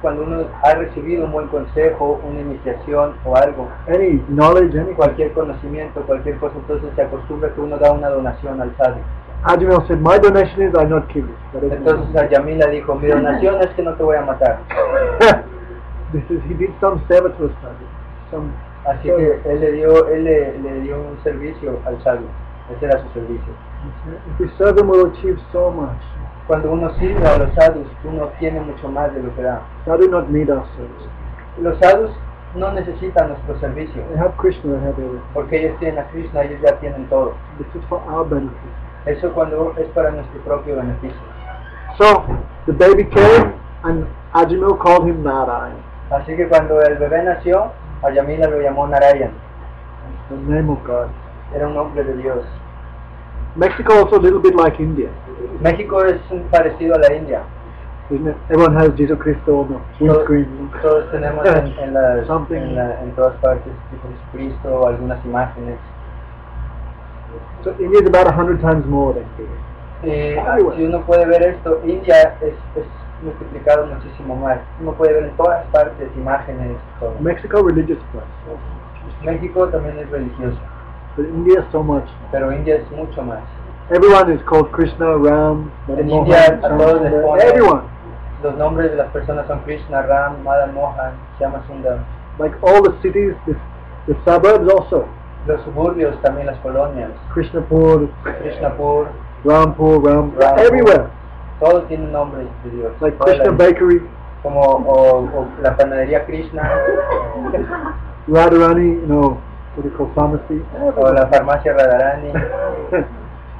cuando uno ha recibido un buen consejo, una iniciación o algo, Any knowledge, any. cualquier conocimiento, cualquier cosa, entonces se acostumbra que uno da una donación al sadhu. Ajamil said, my donation is I not kill you. That is Entonces Ayamila dijo, mi donación es que no te voy a matar. this is, he did some seva to a sadhu. Some Así que él le dio un servicio al sadhu. Ese era su servicio. If we serve him, we'll achieve so much. Cuando uno sirve a los sadhus, uno obtiene mucho más de lo que da. Sadhu not need our service. Los sadhus no necesitan nuestro servicio, They have Krishna, they have everything. porque ellos tienen a Krishna, ellos ya tienen todo. This is for our benefit. Eso cuando es para nuestro propio beneficio. So, the baby came and Ajamil called him Narayan, Así que cuando el bebé nació, Ayamila lo llamó Narayan. the name of God. Era un nombre de Dios. Mexico also a little bit like India, México es parecido a la India. isn't it? Everyone has Jesus Christo on the windscreen. Todos tenemos Something. en todas partes Jesucristo, algunas imágenes. So India is about 100 times more than here. Si uno puede ver esto, India es multiplicado muchísimo más. Uno puede ver en todas partes imágenes, todo. Mexico religious place, México también es religioso, but India is so much. pero India es mucho más. Everyone is called Krishna, Ram, En Mohan, India a todos les Chandra, ponen, everyone. los nombres de las personas son Krishna, Ram, Madan Mohan, Shama Sundar. Like all the cities, the suburbs also. Los suburbios, también las colonias, Krishnapur, Krishnapur, Rampur, Rampur. everywhere. todos tienen nombres de Dios. Like Toda la- Krishna Bakery, como o la panadería Krishna, Radharani, what do you call pharmacy? o la farmacia Radharani.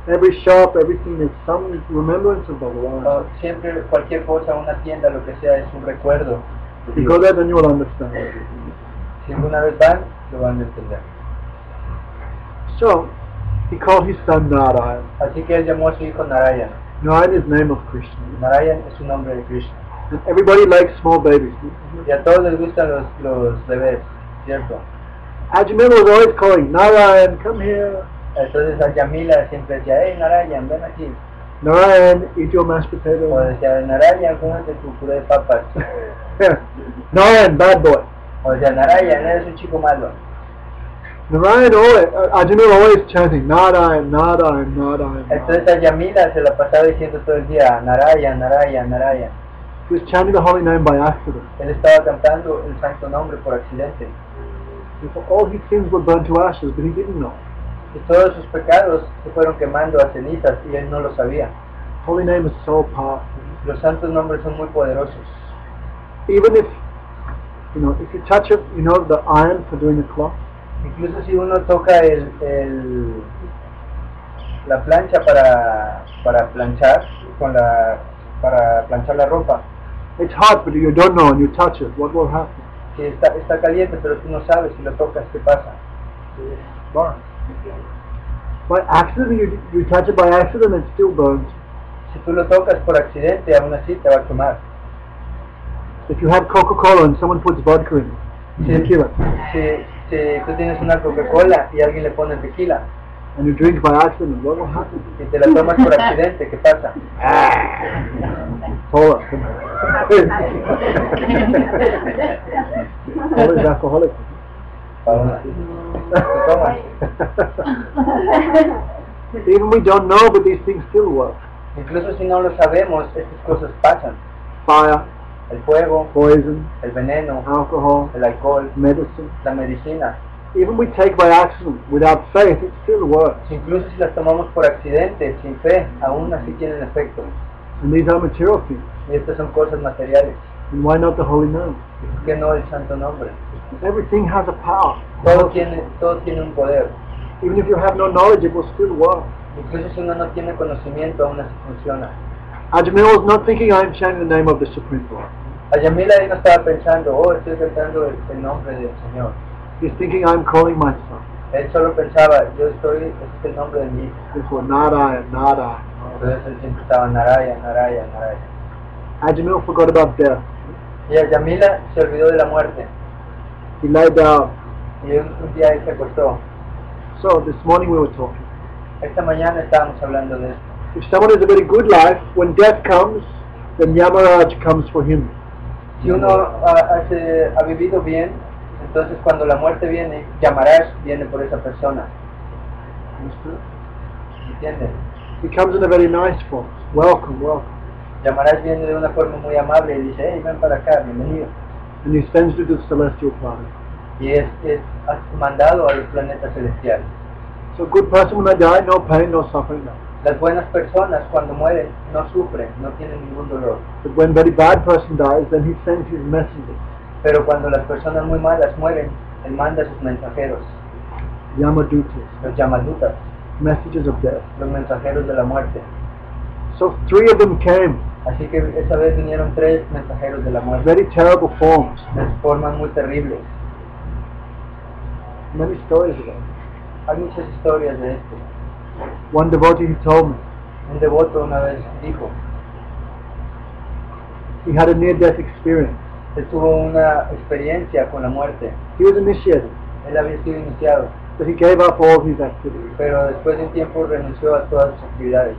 Every shop, everything is some remembrance of Bhagavan. O siempre cualquier cosa, una tienda, lo que sea, es un recuerdo de If you Dios. go there, then you will understand. Si alguna vez van, lo van a entender. So, he called his son Narayan. Así que él llamó a su hijo Narayan. Narayan is the name of Krishna. Narayan es un nombre de Krishna. And everybody likes small babies. Y a todos les gustan los bebés, ¿cierto? Ajamil was always calling, Narayan, come here. Entonces a Yamila siempre decía, hey Narayan, ven aquí. Narayan, eat your mashed O potato. decía, Narayan, cómete tu puré de papas. Narayan, bad boy. O decía, Narayan, eres un chico malo. Narayan always, Ajamil always chanting, Narayan, Narayan, Narayan. Entonces a Yamila se la pasaba diciendo todo el día, Narayan, Narayan, Narayan. He was chanting the holy name by accident. Él estaba cantando el santo nombre por accidente. So all his sins were burned to ashes, but he didn't know. Y todos sus pecados se fueron quemando a cenizas y él no lo sabía. Holy name is so powerful. Los santos nombres son muy poderosos. Even if you touch it, the iron for doing a cloth, Incluso si uno toca la plancha para planchar para planchar la ropa, it's hot, but you don't know, and you touch it, what will happen? si está caliente pero tú no sabes si lo tocas qué pasa. Burn. By accident, you touch it by accident, it still burns. Si tú lo tocas por accidente, aún así te va a quemar. If you have Coca-Cola and someone puts vodka in it, Sí. tequila, Si tú tienes una Coca-Cola y alguien le pone tequila and you drink by accident, what will happen? y te la tomas por accidente, ¿qué pasa? Cola. Cola is alcoholic. Ahora, te tomas. Even we don't know, but these things still work. Incluso si no lo sabemos, estas cosas pasan. Fire, El fuego, poison, el veneno, alcohol, el alcohol, medicine. la medicina. Even we take by accident, without faith, it still works. Incluso si las tomamos por accidente, sin fe, aún así tienen efecto. And these are material things. Y estas son cosas materiales. And why not the holy name? ¿Por qué no el santo nombre? Everything has a power. Todo tiene un poder. Even if you have no knowledge, it will still work. Incluso si uno no tiene conocimiento, aún así funciona. Ajamil was not thinking, I am chanting the name of the Supreme Lord. A Yamila ahí no estaba pensando, estoy cantando el nombre del Señor. He's thinking, I am calling my son. Él solo pensaba, ese es el nombre de mi hijo. Therefore, Narayan, Narayan. Entonces él siempre estaba Narayan, Narayan, Narayan. Ajamil forgot about death. Y a Yamila se olvidó de la muerte. He lay down. Y un día él se acostó. So this morning we were talking. Esta mañana estábamos hablando de esto. If someone has a very good life, when death comes, then Yamaraj comes for him. Si uno ha vivido bien, entonces cuando la muerte viene, Yamaraj viene por esa persona. ¿Entiendes? He comes in a very nice form. Welcome, welcome. Yamaraj viene de una forma muy amable y dice, hey, ven para acá, bienvenido. And he sends you to the celestial planet. Y es mandado a los planetas celestiales. So a good person when they die, no pain, no suffering, no. Las buenas personas cuando mueren no sufren, no tienen ningún dolor. But when very bad person dies, then he sends his messengers. Pero cuando las personas muy malas mueren, él manda a sus mensajeros, Yamadutas, los Yamadutas, messengers of death. los mensajeros de la muerte. So 3 of them came, Así que esa vez vinieron 3 mensajeros de la muerte, very terrible forms. de formas muy terribles. Many stories about it. Hay muchas historias de esto. One devotee, he told me, Un devoto una vez dijo, he had a near-death experience. él tuvo una experiencia con la muerte. He was initiated, Él había sido iniciado, but he gave up all his activities. pero después de un tiempo renunció a todas sus actividades.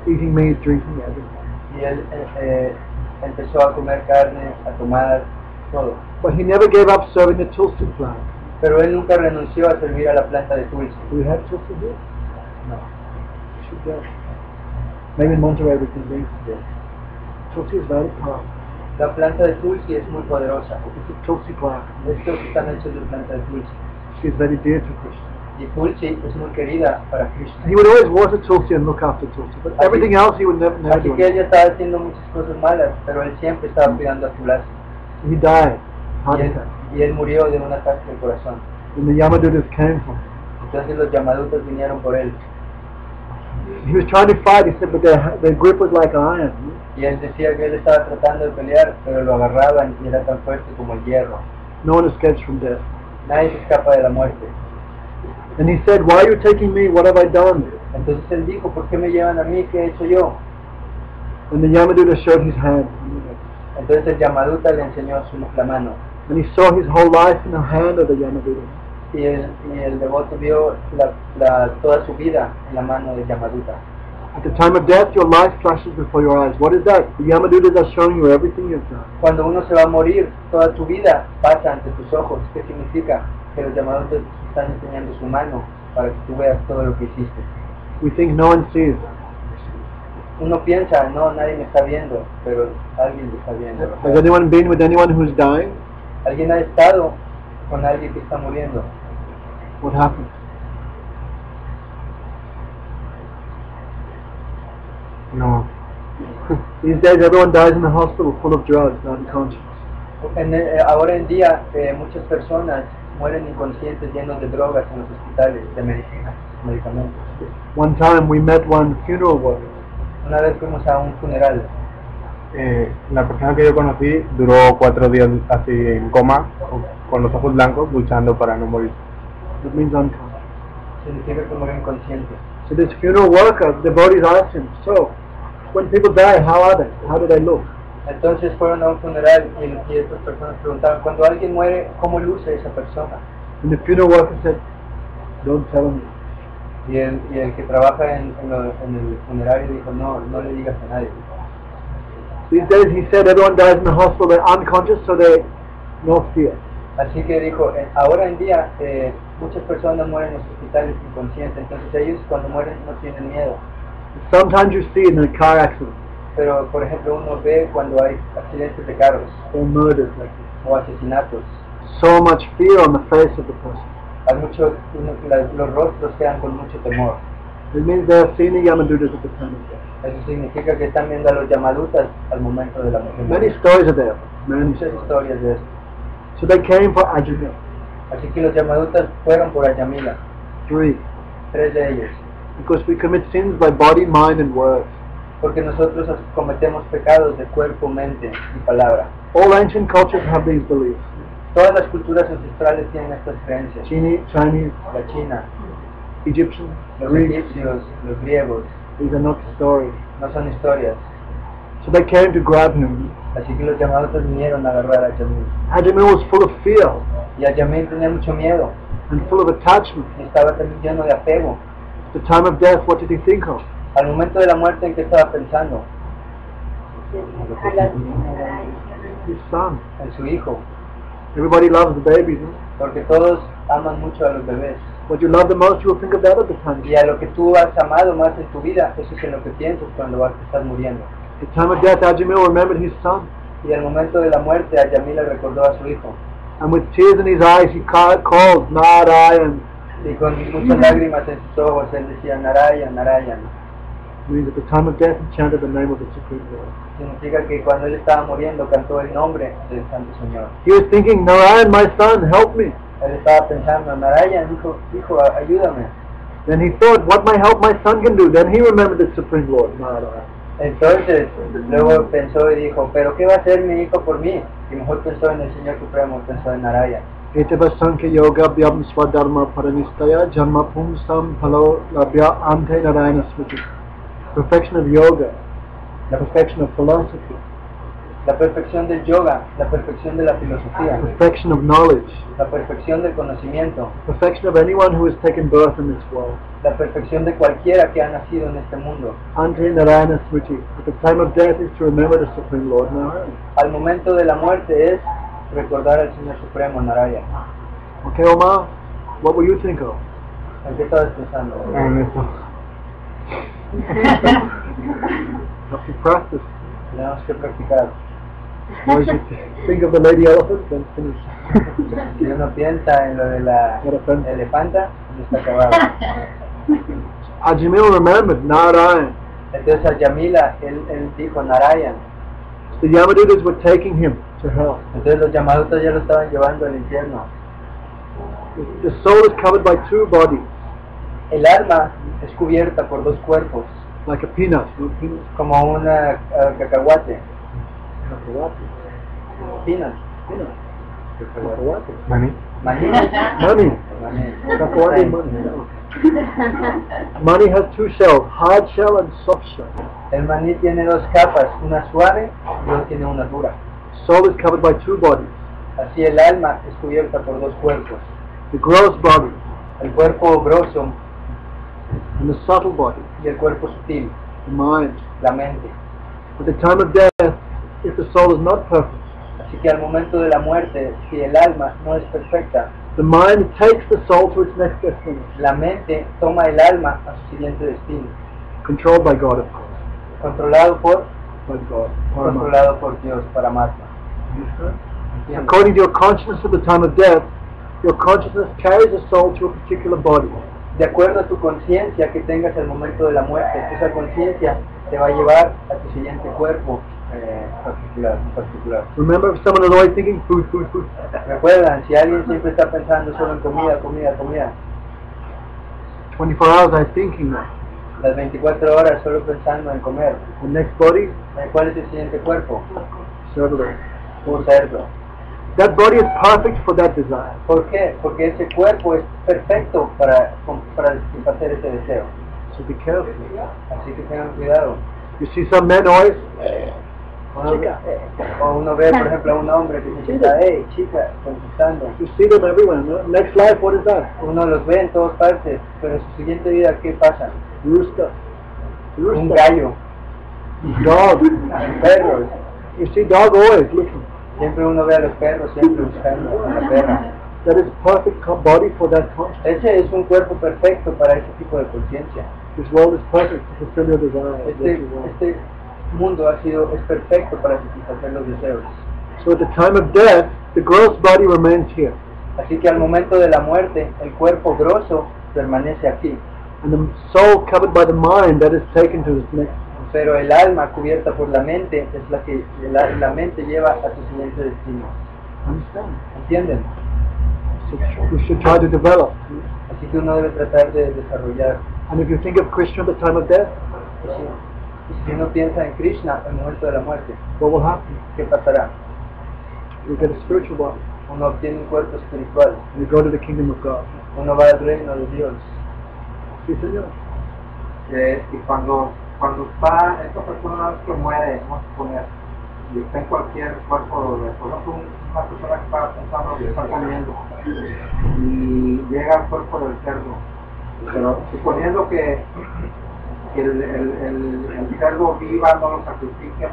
Eating meat, drinking, everything. Y él empezó a comer carne, a tomar todo. But he never gave up serving the Tulsi plant. Pero él nunca renunció a servir a la planta de Tulsi. Do we have Tulsi here? No. We should go. Maybe in Monterey we can drink today. Tulsi is very powerful. La planta de Tulsi es muy poderosa. It's a Tulsi plant. Estos están hechos de planta de Tulsi. She is very dear to Krishna. Y Tulsi es muy querida para Krishna. He would always water Tulsi and look after Tulsi, but everything else he would never Así do. que ella estaba haciendo muchas cosas malas, pero él siempre estaba cuidando a Tulasi. He died, heart Y él, attack. y él murió de un ataque del corazón. And the Yamadutas came for him. Entonces los Yamadutas vinieron por él. He was trying to fight, he said, but their grip was like iron. Y él decía que él estaba tratando de pelear, pero lo agarraban y era tan fuerte como el hierro. No one escapes from death. Nadie se escapa de la muerte. And he said, why are you taking me? What have I done? Entonces él dijo, ¿por qué me llevan a mí? ¿Qué he hecho yo? And the Yamaduta showed his hand. Entonces el Yamaduta le enseñó la mano. And he saw his whole life in the hand of the Yamaduta. Y el devoto vio toda su vida en la mano del Yamaduta. At the time of death, your life flashes before your eyes. What is that? The Yamadutas are showing you everything you've done. Cuando uno se va a morir, toda tu vida pasa ante tus ojos. ¿Qué significa? Que los Yamadutas están enseñando su mano para que tú veas todo lo que hiciste. We think no one sees. Uno piensa, no, nadie me está viendo, pero alguien me está viendo. Has anyone been with anyone who's dying? ¿Alguien ha estado con alguien que está muriendo? What happened? No. These days everyone dies in the hospital full of drugs, unconscious. Ahora en día muchas personas mueren inconscientes llenos de drogas en los hospitales, de medicinas, medicamentos. One time we met one funeral worker. Una vez fuimos a un funeral. La persona que yo conocí duró 4 días así en coma, con los ojos blancos, luchando para no morir. It means unconscious. Significa que murió inconsciente. So this funeral worker, the devotees asked him, so when people die, how are they? How do they look? Entonces fueron a un funeral y estas personas preguntaban, cuando alguien muere, ¿cómo luce esa persona? And the funeral worker said, don't tell me. Y el que trabaja en el funerario dijo, no le digas a nadie. These days he said everyone dies in the hospital, they're unconscious, so they no fear. Así que dijo, ahora en día muchas personas mueren en los hospitales inconscientes, entonces ellos cuando mueren no tienen miedo. Sometimes you see it in a car accident Pero por ejemplo uno ve cuando hay accidentes de carros or murders like this. o asesinatos, So much fear on the face of the person. hay los rostros quedan con mucho temor. It means they have seen the Yamadutas at the time of death. Eso significa que están viendo a los Yamadutas al momento de la muerte. Many stories are there. Many. Muchas historias de esto. So they came for Ajamil. Así que los Yamadutas fueron por Ayamila, 3. 3 de ellos, Because we commit sins by body, mind and words. porque nosotros cometemos pecados de cuerpo, mente y palabra. All ancient cultures have these beliefs. Todas las culturas ancestrales tienen estas creencias. Chinese, La China, Egyptian, los Greek. egipcios, los griegos, These are not stories. no son historias. So they came to grab him. Así que los Yamadutas vinieron a agarrar a Ayamil. Ajamil was full of fear Y Ayamil tenía mucho miedo and full of attachment. y estaba también lleno de apego. the time of death, what did he think of? Al momento de la muerte, ¿en qué estaba pensando? His son. En su hijo. Everybody loves the babies, no? Porque todos aman mucho a los bebés. What you love the most, you will think of that at the time. Y a lo que tú has amado más en tu vida, eso es en lo que piensas cuando estás muriendo. The time of death, Ajamil remembered his son. Y al momento de la muerte, Ayamila recordó a su hijo. And with tears in his eyes, he called Narayan. Y con muchas lágrimas en sus ojos, él decía Narayan, Narayan. Means at the time of death, he chanted the name of the Supreme Lord. Significa que cuando él estaba muriendo, cantó el nombre del Santo Señor. He was thinking, Narayan, my son, help me. Él estaba pensando, Narayan, hijo, ayúdame. Then he thought, what my help my son can do. Then he remembered the Supreme Lord, Narayan. Entonces, luego pensó y dijo, ¿pero qué va a hacer mi hijo por mí? Y mejor pensó en el Señor Supremo, pensó en Narayan. Etava Sankhya Yoga Vyam Swadharma Paranistaya Janma Pumsam Phalo Labhya Ante Narayana Smriti. Perfection of yoga, the perfection of philosophy, La perfección del yoga, la perfección de la filosofía, perfection of knowledge, la perfección del conocimiento, perfection of anyone who has taken birth in this world. la perfección de cualquiera que ha nacido en este mundo. Ante Narayana Smriti. At the time of death is to remember the Supreme Lord Narayan. Al momento de la muerte es recordar al Señor Supremo, Narayan. Okay, Omar, what will you think of? ¿En qué estabas pensando? En eso. Have to practice. Tenemos que practicar. Or you think of the lady elephant, then finish. Si uno piensa en lo de la Elefanta. elefanta, no está acabado. Ajamil remembered Narayan. Entonces a Yamila, él dijo Narayan. The Yamadutas were taking him to hell. Entonces los llamadutas ya lo estaban llevando al infierno. The soul is covered by two bodies, El alma es cubierta por dos cuerpos, like a peanut. No, peanut. como una cacahuate. Peanut. Cacahuate. Maní. Maní. Money. Maní. Cacahuate money. Money has two shells, hard shell and soft shell. El maní tiene dos capas, una suave y otra tiene una dura. Soul is covered by two bodies. Así el alma es cubierta por dos cuerpos. The gross body El cuerpo grosso and the subtle body, y el cuerpo sutil, the mind. la mente. At the time of death, if the soul is not perfect, Así que al momento de la muerte, si el alma no es perfecta, the mind takes the soul to its next destination, la mente toma el alma a su siguiente destino, controlled by God, of course. controlado por Dios, Paramatma. ¿Entiendes? According to your consciousness at the time of death, your consciousness carries the soul to a particular body. De acuerdo a tu conciencia que tengas al momento de la muerte, esa conciencia te va a llevar a tu siguiente cuerpo particular. Remember, if someone is always thinking food, food, food, Recuerdan, si alguien siempre está pensando solo en comida, 24 hours I'm thinking that. las 24 horas solo pensando en comer, The next body, ¿cuál es el siguiente cuerpo? server. Un cerdo. That body is perfect for that desire. ¿Por qué? Porque ese cuerpo es perfecto para satisfacer ese deseo. So be careful. Así que tengan cuidado. You see some men always, Uno ve, por ejemplo, a un hombre que dice, hey, chica, contestando. you see them everywhere. No? Next life, what is that? Uno los ve en todas partes, pero en su siguiente vida, ¿qué pasa? Rooster. Un gallo, Dog. perros. You see dog always looking. Siempre uno ve a los perros, siempre buscando a la perra. That is perfect body for that conscience. Ese es un cuerpo perfecto para ese tipo de conciencia. This world is perfect to fulfill your desire. Este mundo es perfecto para satisfacer los deseos. So at the time of death, the gross body remains here. Así que al momento de la muerte, el cuerpo grosso permanece aquí, And the soul covered by the mind that is taken to its next. pero el alma cubierta por la mente es la que la mente lleva a su siguiente destino. Understand? ¿Entienden? So we should try to develop. Así que uno debe tratar de desarrollar. And if you think of Krishna at the time of death, Y si uno piensa en Krishna al momento de la muerte, what will happen? ¿qué pasará? You get a spiritual body. Uno obtiene un cuerpo espiritual, And you go to the kingdom of God. uno va al reino de Dios. Sí, señor. Y cuando está esta persona que muere, vamos a suponer, y está en cualquier cuerpo de por ejemplo, una persona que está pensando que está comiendo y llega al cuerpo del cerdo Pero suponiendo que el cerdo viva, no lo sacrifica,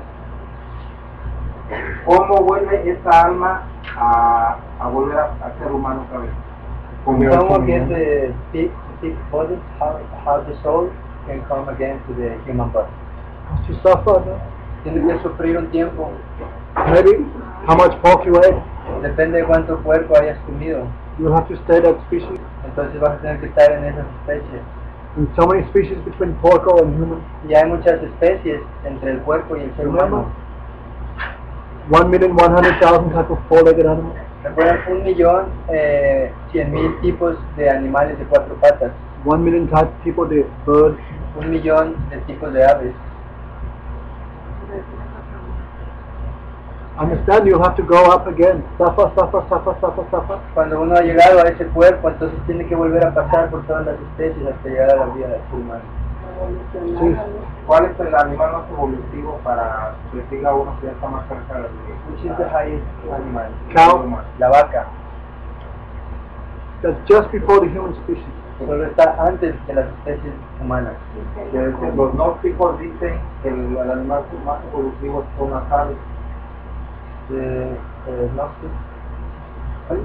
¿cómo vuelve esa alma a volver a ser humano otra vez? Someone gets the pig body, how the soul can come again to the human body. Has to suffer, no? Tiene que sufrir un tiempo, Maybe how much pork you ate. depende de cuánto puerco hayas comido. You'll have to stay that species. Entonces vas a tener que estar en esas especies. And so many species between porco and human. Y hay muchas especies entre el puerco y el ser humano. 1,100,000 type of four-legged animals. Recuerdan 1.100.000 tipos de animales de cuatro patas, 1 million type people de birds. 1 millón de tipos de aves. Understand, you'll have to go up again. Suffer, suffer, suffer, suffer, suffer. Cuando uno ha llegado a ese cuerpo, entonces tiene que volver a pasar por todas las especies hasta llegar a la vida del ser humano. Sí. ¿Cuál es el animal más evolutivo para que diga uno que ya está más cerca de la vida? Which is the highest animal? Cow. La vaca. That's just before the human species. Solo está antes de las especies humanas. Quiere decir, los gnósticos dicen que el animal más evolutivo son las aves.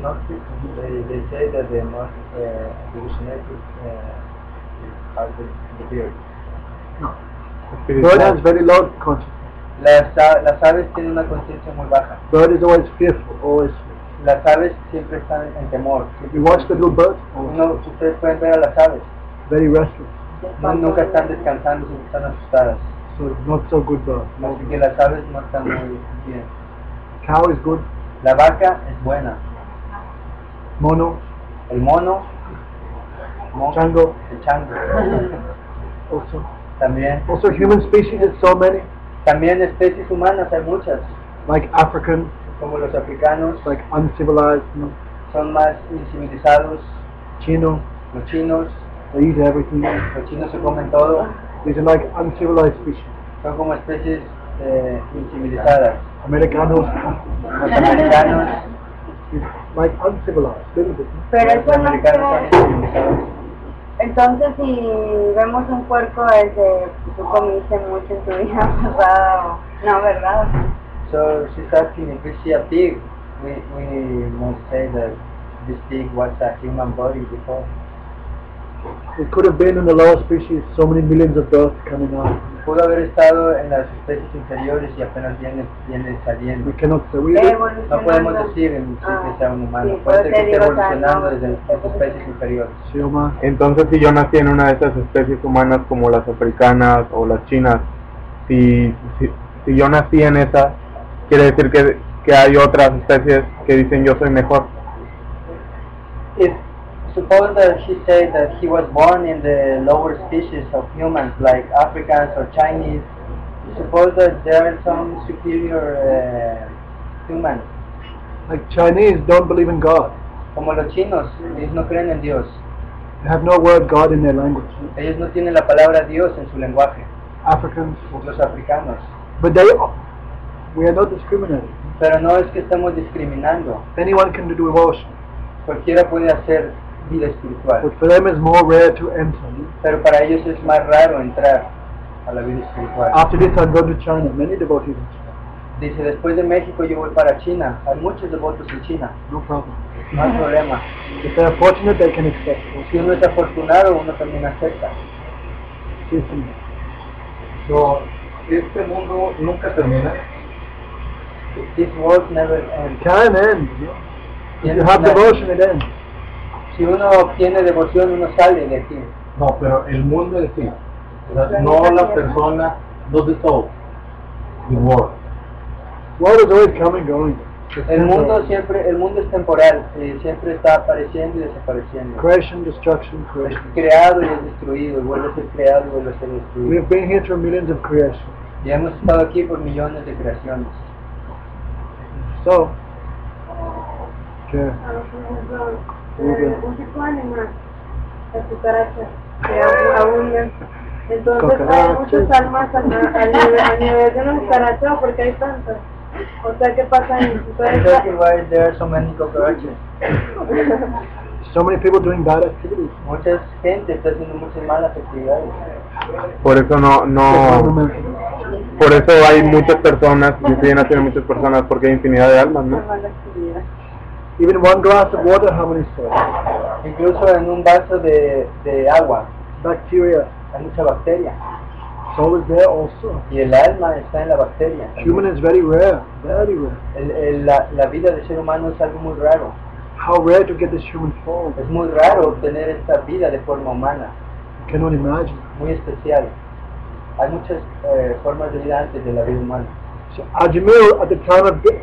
Gnostic, they say that the most evolutionary are the birds. No. Bird has very low consciousness. Las aves tienen una conciencia muy baja. Bird is always fearful, always. Las aves siempre están en temor. You watch the little birds, Ustedes pueden ver a las aves. very restless. Nunca están descansando, siempre están asustadas. So not so good bird. Así que las aves no están muy bien. Cow is good. La vaca es buena. Mono, El mono, chango, el chango. also. También. Also human species is so many. También especies humanas hay muchas. Like African, Como los africanos, like uncivilized, you know. son más incivilizados. Chino, Los chinos they eat everything. se comen todo. These are like uncivilized species. Son como especies incivilizadas. Americanos, Los americanos, is like uncivilized, little bit. Pero los eso no americanos son creo. incivilizados. Entonces, si vemos un puerco, es de tú comiste mucho en tu vida pasada, o no, ¿verdad? So she's asking if we see a pig, we must say that this pig was a human body before. It could have been in the lower species, so many millions of births coming out. Pudo haber estado en las especies inferiores y apenas viene saliendo. We cannot say. No podemos decir que sea un humano, sí, puede ser que esté digo, evolucionando no, desde las especies inferiores. Sí, Omar. Entonces, si yo nací en una de esas especies humanas como las africanas o las chinas, si yo nací en esa, quiere decir que hay otras especies que dicen yo soy mejor. If suppose that he said that he was born in the lower species of humans like Africans or Chinese, suppose that there are some superior humans, Like Chinese don't believe in God. como los chinos, ellos no creen en Dios, They have no word God in their language. ellos no tienen la palabra Dios en su lenguaje, Africans, los africanos. but we are not discriminating. Pero no es que estamos discriminando, Anyone can do devotion, cualquiera puede hacer vida espiritual, but for them it's more rare to enter. pero para ellos es más raro entrar a la vida espiritual. After this, I'm going to China. Many devotees in China. Dice, después de México yo voy para China, hay muchos devotos en China, No problem. no hay problema. If they are fortunate, they can accept. Si uno es afortunado, uno también acepta. Sí, sí. So, este mundo nunca termina. This world never ends. Can end. If you have devotion, it ends. Si uno obtiene devoción, uno sale de aquí. No, pero el mundo en sí. O sea, no la persona, no the soul. The world. World is always coming, going. It's El mundo temporary. es temporal, siempre está apareciendo y desapareciendo. Creation, destruction, Es creation. creado y es destruido, y vuelve a ser creado y vuelve a ser We destruido. have been here through millions of creation. Y hemos estado aquí por millones de creaciones. So, okay. Un tipo de animal, las cucarachas, que abundan. Entonces hay muchas almas a nivel de una cucaracha, porque hay tantas. O sea, ¿qué pasa ahí? Entonces, Exactly why there are so many cockroaches. So many people doing bad activities. Mucha gente está haciendo muchas malas actividades. Por eso por eso hay muchas personas, y siguen haciendo muchas personas, porque hay infinidad de almas, ¿no? Even one glass of water, how many souls? Incluso en un vaso de agua Bacteria. hay mucha bacteria. Soul is there also. Y el alma está en la bacteria. Human is very rare, very rare. La vida del ser humano es algo muy raro. How rare to get this human form. Es muy raro obtener esta vida de forma humana. You cannot imagine. Muy especial. Hay muchas formas de vida antes de la vida humana. So Ajamil at the time of death.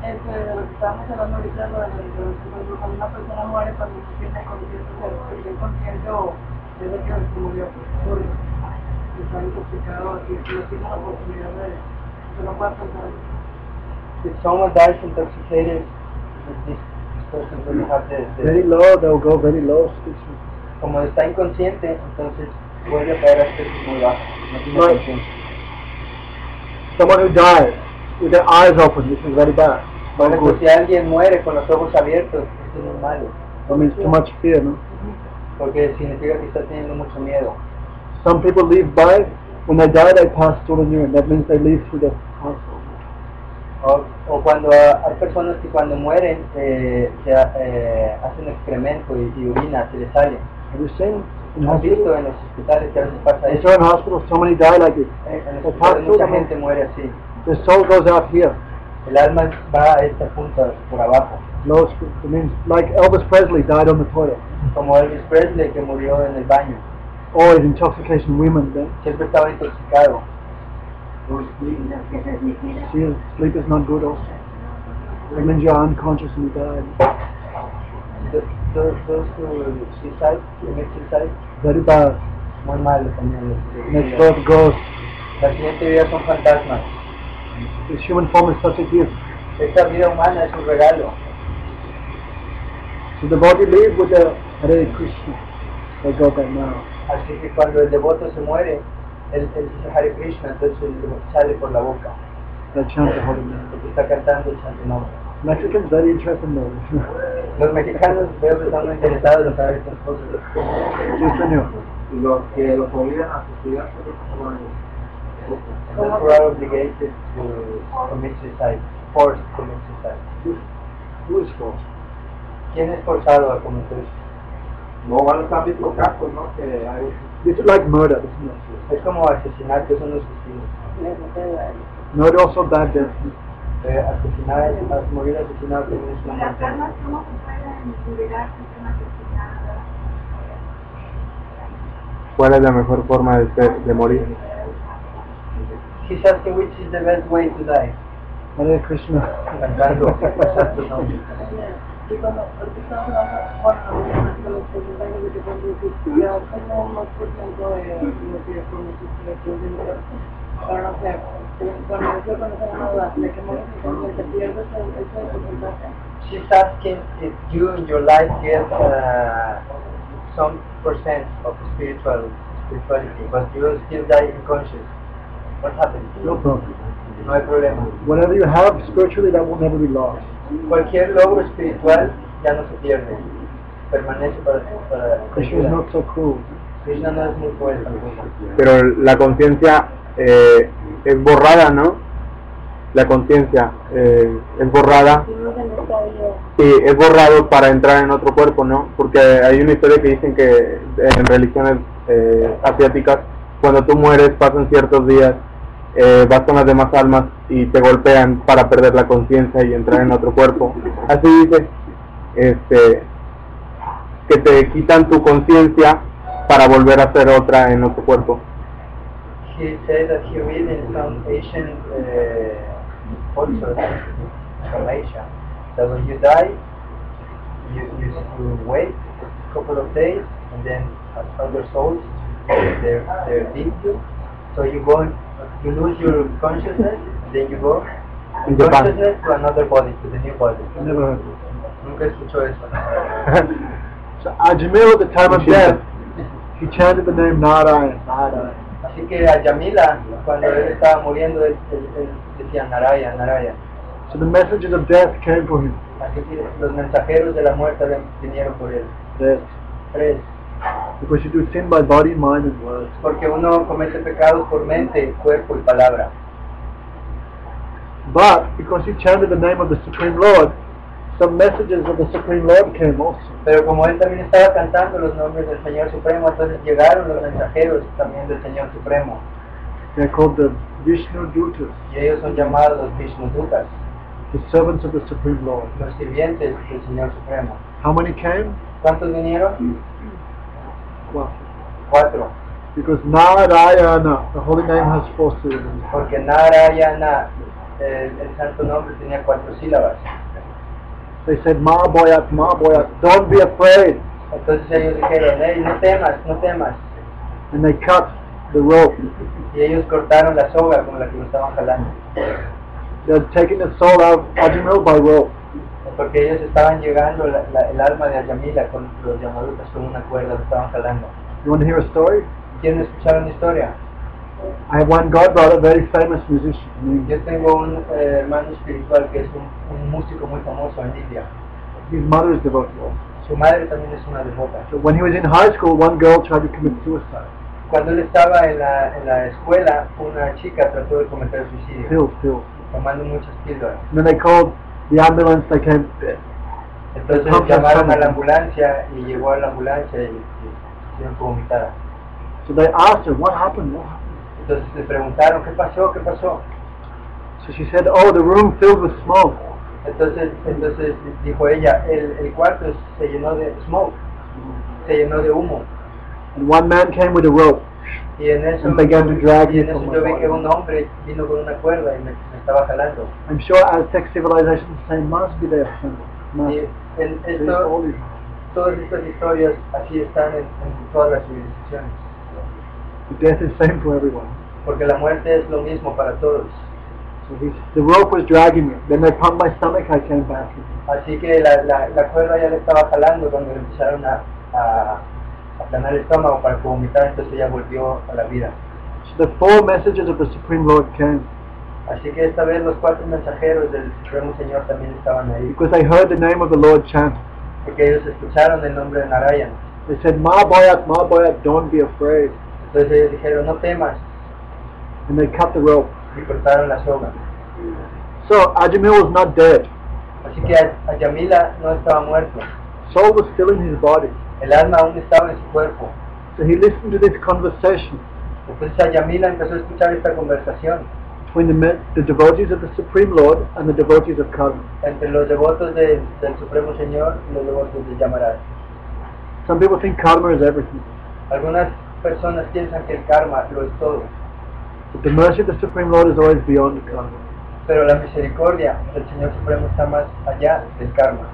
Estamos hablando ahorita de cuando una persona muere, cuando no tiene consciente o desde que se murió por estar intoxicado y no tiene la oportunidad de no puede pensar. If someone dies intoxicated, this person doesn't have Very low, they'll go very low. como está inconsciente, entonces vuelve a caer a ser muy bajo. No tiene Right. conciencia. Someone who dies with their eyes open, this is very bad. Por Not ejemplo, good. si alguien muere con los ojos abiertos, eso es muy malo, That means too much fear, no? porque significa que está teniendo mucho miedo. Some people leave by, when they die, they pass through the urine. That means they leave through the household. O cuando hay personas que cuando mueren hacen excremento y orina, se les sale. Have you seen in ¿Has visto hospitals? en los hospitales que a veces pasa I eso? saw in hospitals, so many die like this. En They los pass hospitales through mucha the gente muere así. The soul goes out here. El alma va a esta punta por abajo, Low spirit. It means like Elvis Presley died on the toilet. como Elvis Presley que murió en el baño. Or in intoxication, women then. Siempre estaba intoxicado. See, sleep is not good also. That means you're unconscious and you die. Those who suicide, commit suicide, Very bad. muy malo también. Next birth goes. La siguiente vida son fantasmas. This human form is such a gift. Esta vida humana es un regalo. So the body leaves with the Hare Krishna. They go there now. Así que cuando el devoto se muere, él dice Hare Krishna, entonces el devoto sale por la boca, They chant the holy name. porque está cantando el santo nombre. Mexicans very interested in those. Los mexicanos veo que están muy interesados en saber estas cosas. Sí, señor. Y los que los obligan a suicidarse, Those who are obligated to commit suicide, forced to commit suicide. Who is false? ¿Quién es forzado a cometer suicidio? no van a visto casos, ¿no? Que hay This is like murder. This is not true. Es como asesinato, eso no es suicidio. Murder also bad death. Asesinar, morir asesinado también es una Las muerte. armas, ¿cómo se pueden liberar si son asesinadas? ¿Cuál es la mejor forma de morir? He's asking which is the best way to die. Hare Krishna. Cantando el santo nombre. Y cuando estamos hablando, bueno, los porcentajes de que cuando ya tengo un 2% de lo que pero no sé, cuando yo conozco una duda, de que mueres y cuando te pierdes ese porcentaje. She's asking if you in your life get some percent of spirituality, but you still die unconscious. What happens? No problem. No hay problema. Whatever you have spiritually, that will never be lost. Cualquier logro espiritual ya no se pierde, permanece para Krishna is not so cruel. Krishna no es muy fuerte. Pero la conciencia es borrada, ¿no? La conciencia es borrada. Sí, es borrado para entrar en otro cuerpo, ¿no? Porque hay una historia que dicen que en religiones asiáticas, cuando tú mueres pasan ciertos días, vas con las demás almas y te golpean para perder la conciencia y entrar en otro cuerpo. Así dice, que te quitan tu conciencia para volver a ser otra en otro cuerpo. He said that he read in some Asian cultures from Asia that when you die, you wait a couple of days and then as other souls, they're deep you. So you go, you lose your consciousness, and then you go in consciousness to another body, to the new body. Never heard of it. Nunca escuchó eso. So Ajamil at the time of death, he chanted the name Narayan, Narayan. Así que a Yamila, cuando él estaba muriendo, él decía Naraya, Naraya. So the messages of death came for him. Así que los mensajeros de la muerte vinieron por él. 3. 3. Because you do sin by body, mind, and words. Porque uno comete pecados por mente, cuerpo y palabra. But because he chanted the name of the Supreme Lord, some messages of the Supreme Lord came also. Pero como él también estaba cantando los nombres del Señor Supremo, entonces llegaron los mensajeros también del Señor Supremo. They're called the Vishnu Dutas, Y ellos son llamados los Vishnudutas, the servants of the Supreme Lord. los sirvientes del Señor Supremo. How many came? ¿Cuántos vinieron? Well, 4. because Narayana, the holy name, has 4 syllables. Porque Narayana, el santo nombre, tenía 4 sílabas. They said, Ma Boyat, don't be afraid. Entonces ellos dijeron, hey, no temas, no temas. And they cut the rope. Y ellos cortaron la soga con la que lo estaban jalando. They're taking the soul out of Ajamil by rope. Porque ellos estaban llegando el alma de Ayamila con los Yamadutas con una cuerda, lo estaban jalando. You want to hear a story? ¿Quieren escuchar una historia? I have one godbrother, very famous musician. Yo tengo un hermano espiritual que es un músico muy famoso en India. His mother is devoted. Su madre también es una devota. So when he was in high school, one girl tried to commit suicide. Cuando él estaba en la escuela, una chica trató de cometer suicidio, Pills. tomando muchas píldoras. And then they called the ambulance, they came. Entonces llamaron a la ambulancia y llegó a la ambulancia y hicieron que vomitara. So they asked her, what happened? What happened? Entonces le preguntaron, ¿qué pasó? ¿Qué pasó? So she said, oh, the room filled with smoke. Entonces dijo ella, el cuarto se llenó de smoke, se llenó de humo. And one man came with a rope. Y en eso, And began to drag me from my yo vi que body. un hombre vino con una cuerda y me estaba jalando. I'm sure Aztec civilization the same must be there somewhere. Y Must. There's all these. todas estas historias así están en todas las civilizaciones. The death is same for everyone. Porque la muerte es lo mismo para todos. So the rope was dragging me. Then they pumped my stomach, I came back. Así que la cuerda ya le estaba jalando cuando le empezaron a aplanar el estómago para que vomitar, entonces ella volvió a la vida. So the 4 messages of the Supreme Lord came. Así que esta vez los 4 mensajeros del Supremo Señor también estaban ahí, Because they heard the name of the Lord chant. porque ellos escucharon el nombre de Narayan. They said, Ma Boyat, don't be afraid. Entonces ellos dijeron, no temas, And they cut the rope. y cortaron la soga. So Ajamil was not dead. Así que Ayamila no estaba muerto, Soul was still in his body. el alma aún estaba en su cuerpo. So he listened to this conversation Entonces Ayamila empezó a escuchar esta conversación between the devotees of the Supreme Lord and the devotees of Karma. entre los devotos del Supremo Señor y los devotos de Yamaraj. Some people think karma is everything. Algunas personas piensan que el karma lo es todo, But the mercy of the Supreme Lord is always beyond the karma. pero la misericordia del Señor Supremo está más allá del karma.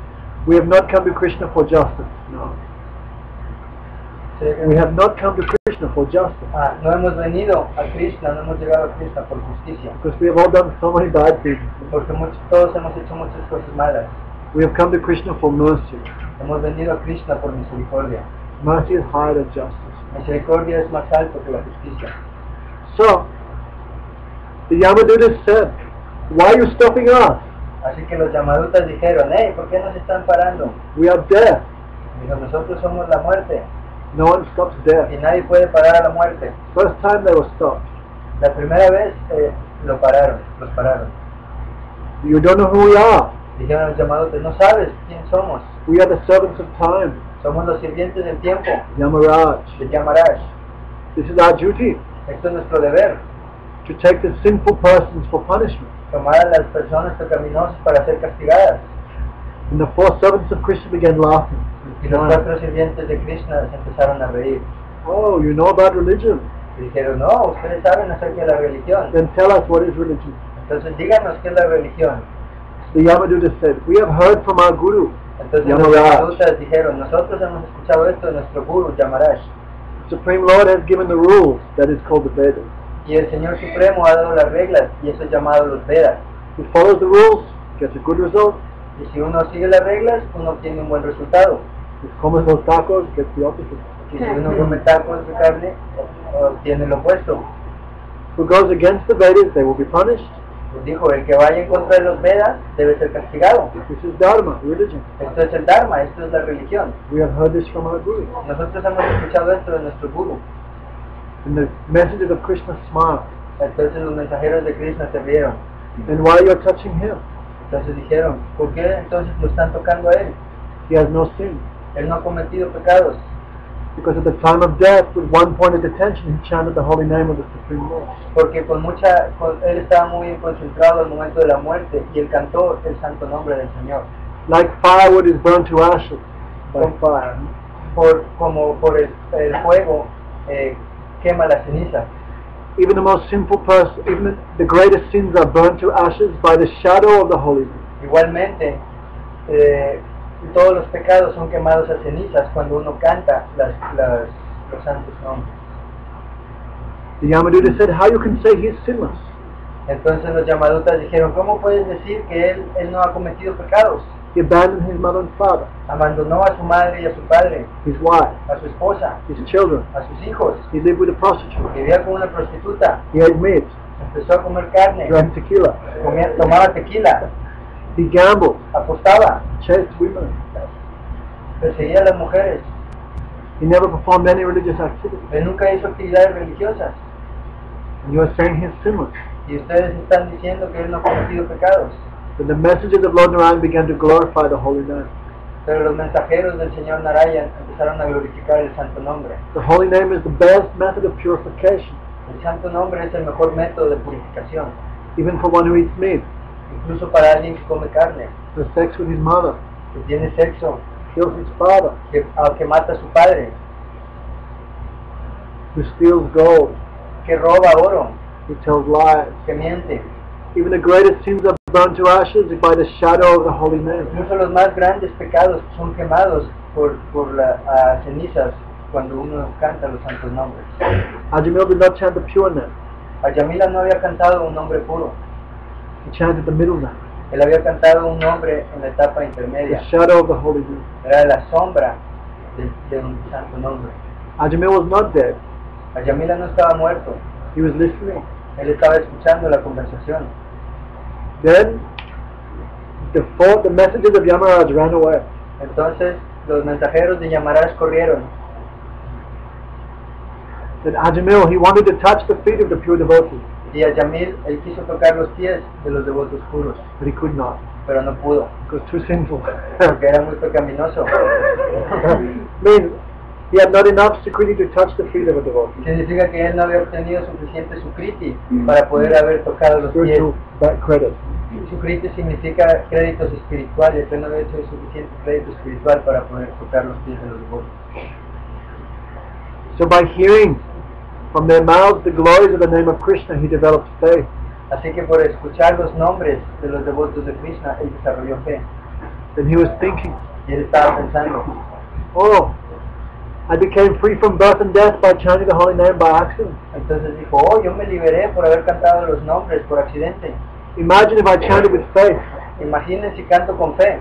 We have not come to Krishna for justice. No. We have not come to Krishna for justice. No hemos venido a Krishna, no hemos llegado a Krishna por justicia, Because we have all done so many bad things. porque todos hemos hecho muchas cosas malas. We have come to Krishna for mercy. Hemos venido a Krishna por misericordia. Mercy is higher than justice. Misericordia es más alto que la justicia. So, the Yamadutas said, why are you stopping us? Así que los Yamadutas dijeron, hey, ¿por qué nos están parando? We are death. Dijo, nosotros somos la muerte No one stops death. y nadie puede parar a la muerte. First time they were stopped. La primera vez los pararon. You don't know who we are. Dijeron los Yamadutas, no sabes quién somos. We are the servants of time. Somos los sirvientes del tiempo, Yamaraj. de Yamaraj. This is our duty. Esto es nuestro deber, To take the sinful persons for punishment. tomar a las personas pecaminosas para ser castigadas. And the 4 servants of Krishna began laughing. Y los 4 sirvientes de Krishna se empezaron a reír. Oh, you know about religion? Y dijeron, no, ustedes saben acerca de la religión. Then tell us what is religion. Entonces díganos qué es la religión. The Yamadutas said, we have heard from our guru. Entonces los Yamaraj. Yamadutas dijeron, nosotros hemos escuchado esto de nuestro guru, Yamaraj. The Supreme Lord has given the rules. That is called the Vedas. Y el Señor Supremo ha dado las reglas, y eso es llamado los Vedas. Who follows the rules gets a good result. Y si uno sigue las reglas, uno obtiene un buen resultado. Who comes los tacos gets the opposite. Y si uno come tacos de carne, obtiene lo opuesto. Who goes against the Vedas, they will be punished. Pues dijo, el que vaya en contra de los Vedas debe ser castigado. This is Dharma, religion. Esto es el Dharma, esto es la religión. We have heard this from our Guru. Nosotros hemos escuchado esto de nuestro Guru. And the messages of Krishna smiled. Entonces los mensajeros de Krishna se rieron. And why you're touching him? Entonces dijeron, ¿por qué entonces lo están tocando a él? He has no sin. Él no ha cometido pecados. Because at the time of death, with one point of attention, he chanted the holy name of the Supreme Lord. Porque él estaba muy concentrado al momento de la muerte y él cantó el santo nombre del Señor. Like firewood is burned to ashes by fire. Como por el fuego quema la ceniza. Even the most sinful person, even the greatest sins are burned to ashes by the shadow of the holy name. Igualmente, todos los pecados son quemados a cenizas cuando uno canta los santos nombres. The Yamaduta said, how you can say he is sinless? Entonces los Yamadutas dijeron, ¿cómo puedes decir que él no ha cometido pecados? He abandoned his mother and father, Abandonó a su madre y a su padre, his wife, a su esposa, his children. a sus hijos. He lived with a prostitute. Vivía con una prostituta, He ate meat, empezó a comer carne, drank tequila. tomaba tequila, He gambled, apostaba, chased women. perseguía a las mujeres. He never performed any religious activity. Él nunca hizo actividades religiosas. And you are saying he is sinless. Y ustedes están diciendo que él no ha cometido pecados. Then the messages of Lord Narayan began to glorify the holy name. Pero los mensajeros del Señor Narayan empezaron a glorificar el santo nombre. The holy name is the best method of purification, El santo nombre es el mejor método de purificación, even for one who eats meat, incluso para alguien que come carne, who has sex with his mother, que tiene sexo, kills his father, que mata a su padre, who steals gold, que roba oro, who tells lies. que miente. Even the greatest sins are burned to ashes by the shadow of the holy name. Incluso los más grandes pecados son quemados por cenizas cuando uno canta los santos nombres. Ajamil did not chant the pure name. Ayamila no había cantado un nombre puro, He chanted the middle name, él había cantado un nombre en la etapa the intermedia, shadow of the holy name. era la sombra de un santo nombre. Ajamil was not dead. Ayamila no estaba muerto, He was listening. él estaba escuchando la conversación. Then the messages of Yamaraj ran away. Entonces los mensajeros de Yamaraj corrieron. Then Ajamil, he wanted to touch the feet of the pure devotees, Y a Yamil, él quiso tocar los pies de los devotos puros, but he could not. pero no pudo, It was too sinful. porque era muy pecaminoso. Means he had not enough security to touch the feet of a devotee. Significa que él no había obtenido suficiente sukriti para poder haber tocado los pies. Spiritual back credit. Sukriti significa créditos espirituales, él no había hecho suficiente crédito espiritual para poder tocar los pies de los devotos. So by hearing from their mouths the glories of the name of Krishna, he developed faith. Así que por escuchar los nombres de los devotos de Krishna, él desarrolló fe. Then he was thinking, Y él estaba pensando, oh, I became free from birth and death by chanting the holy name by accident. entonces dijo, oh, yo me liberé por haber cantado los nombres por accidente. Imagine if I chanted with faith. Imaginen si canto con fe.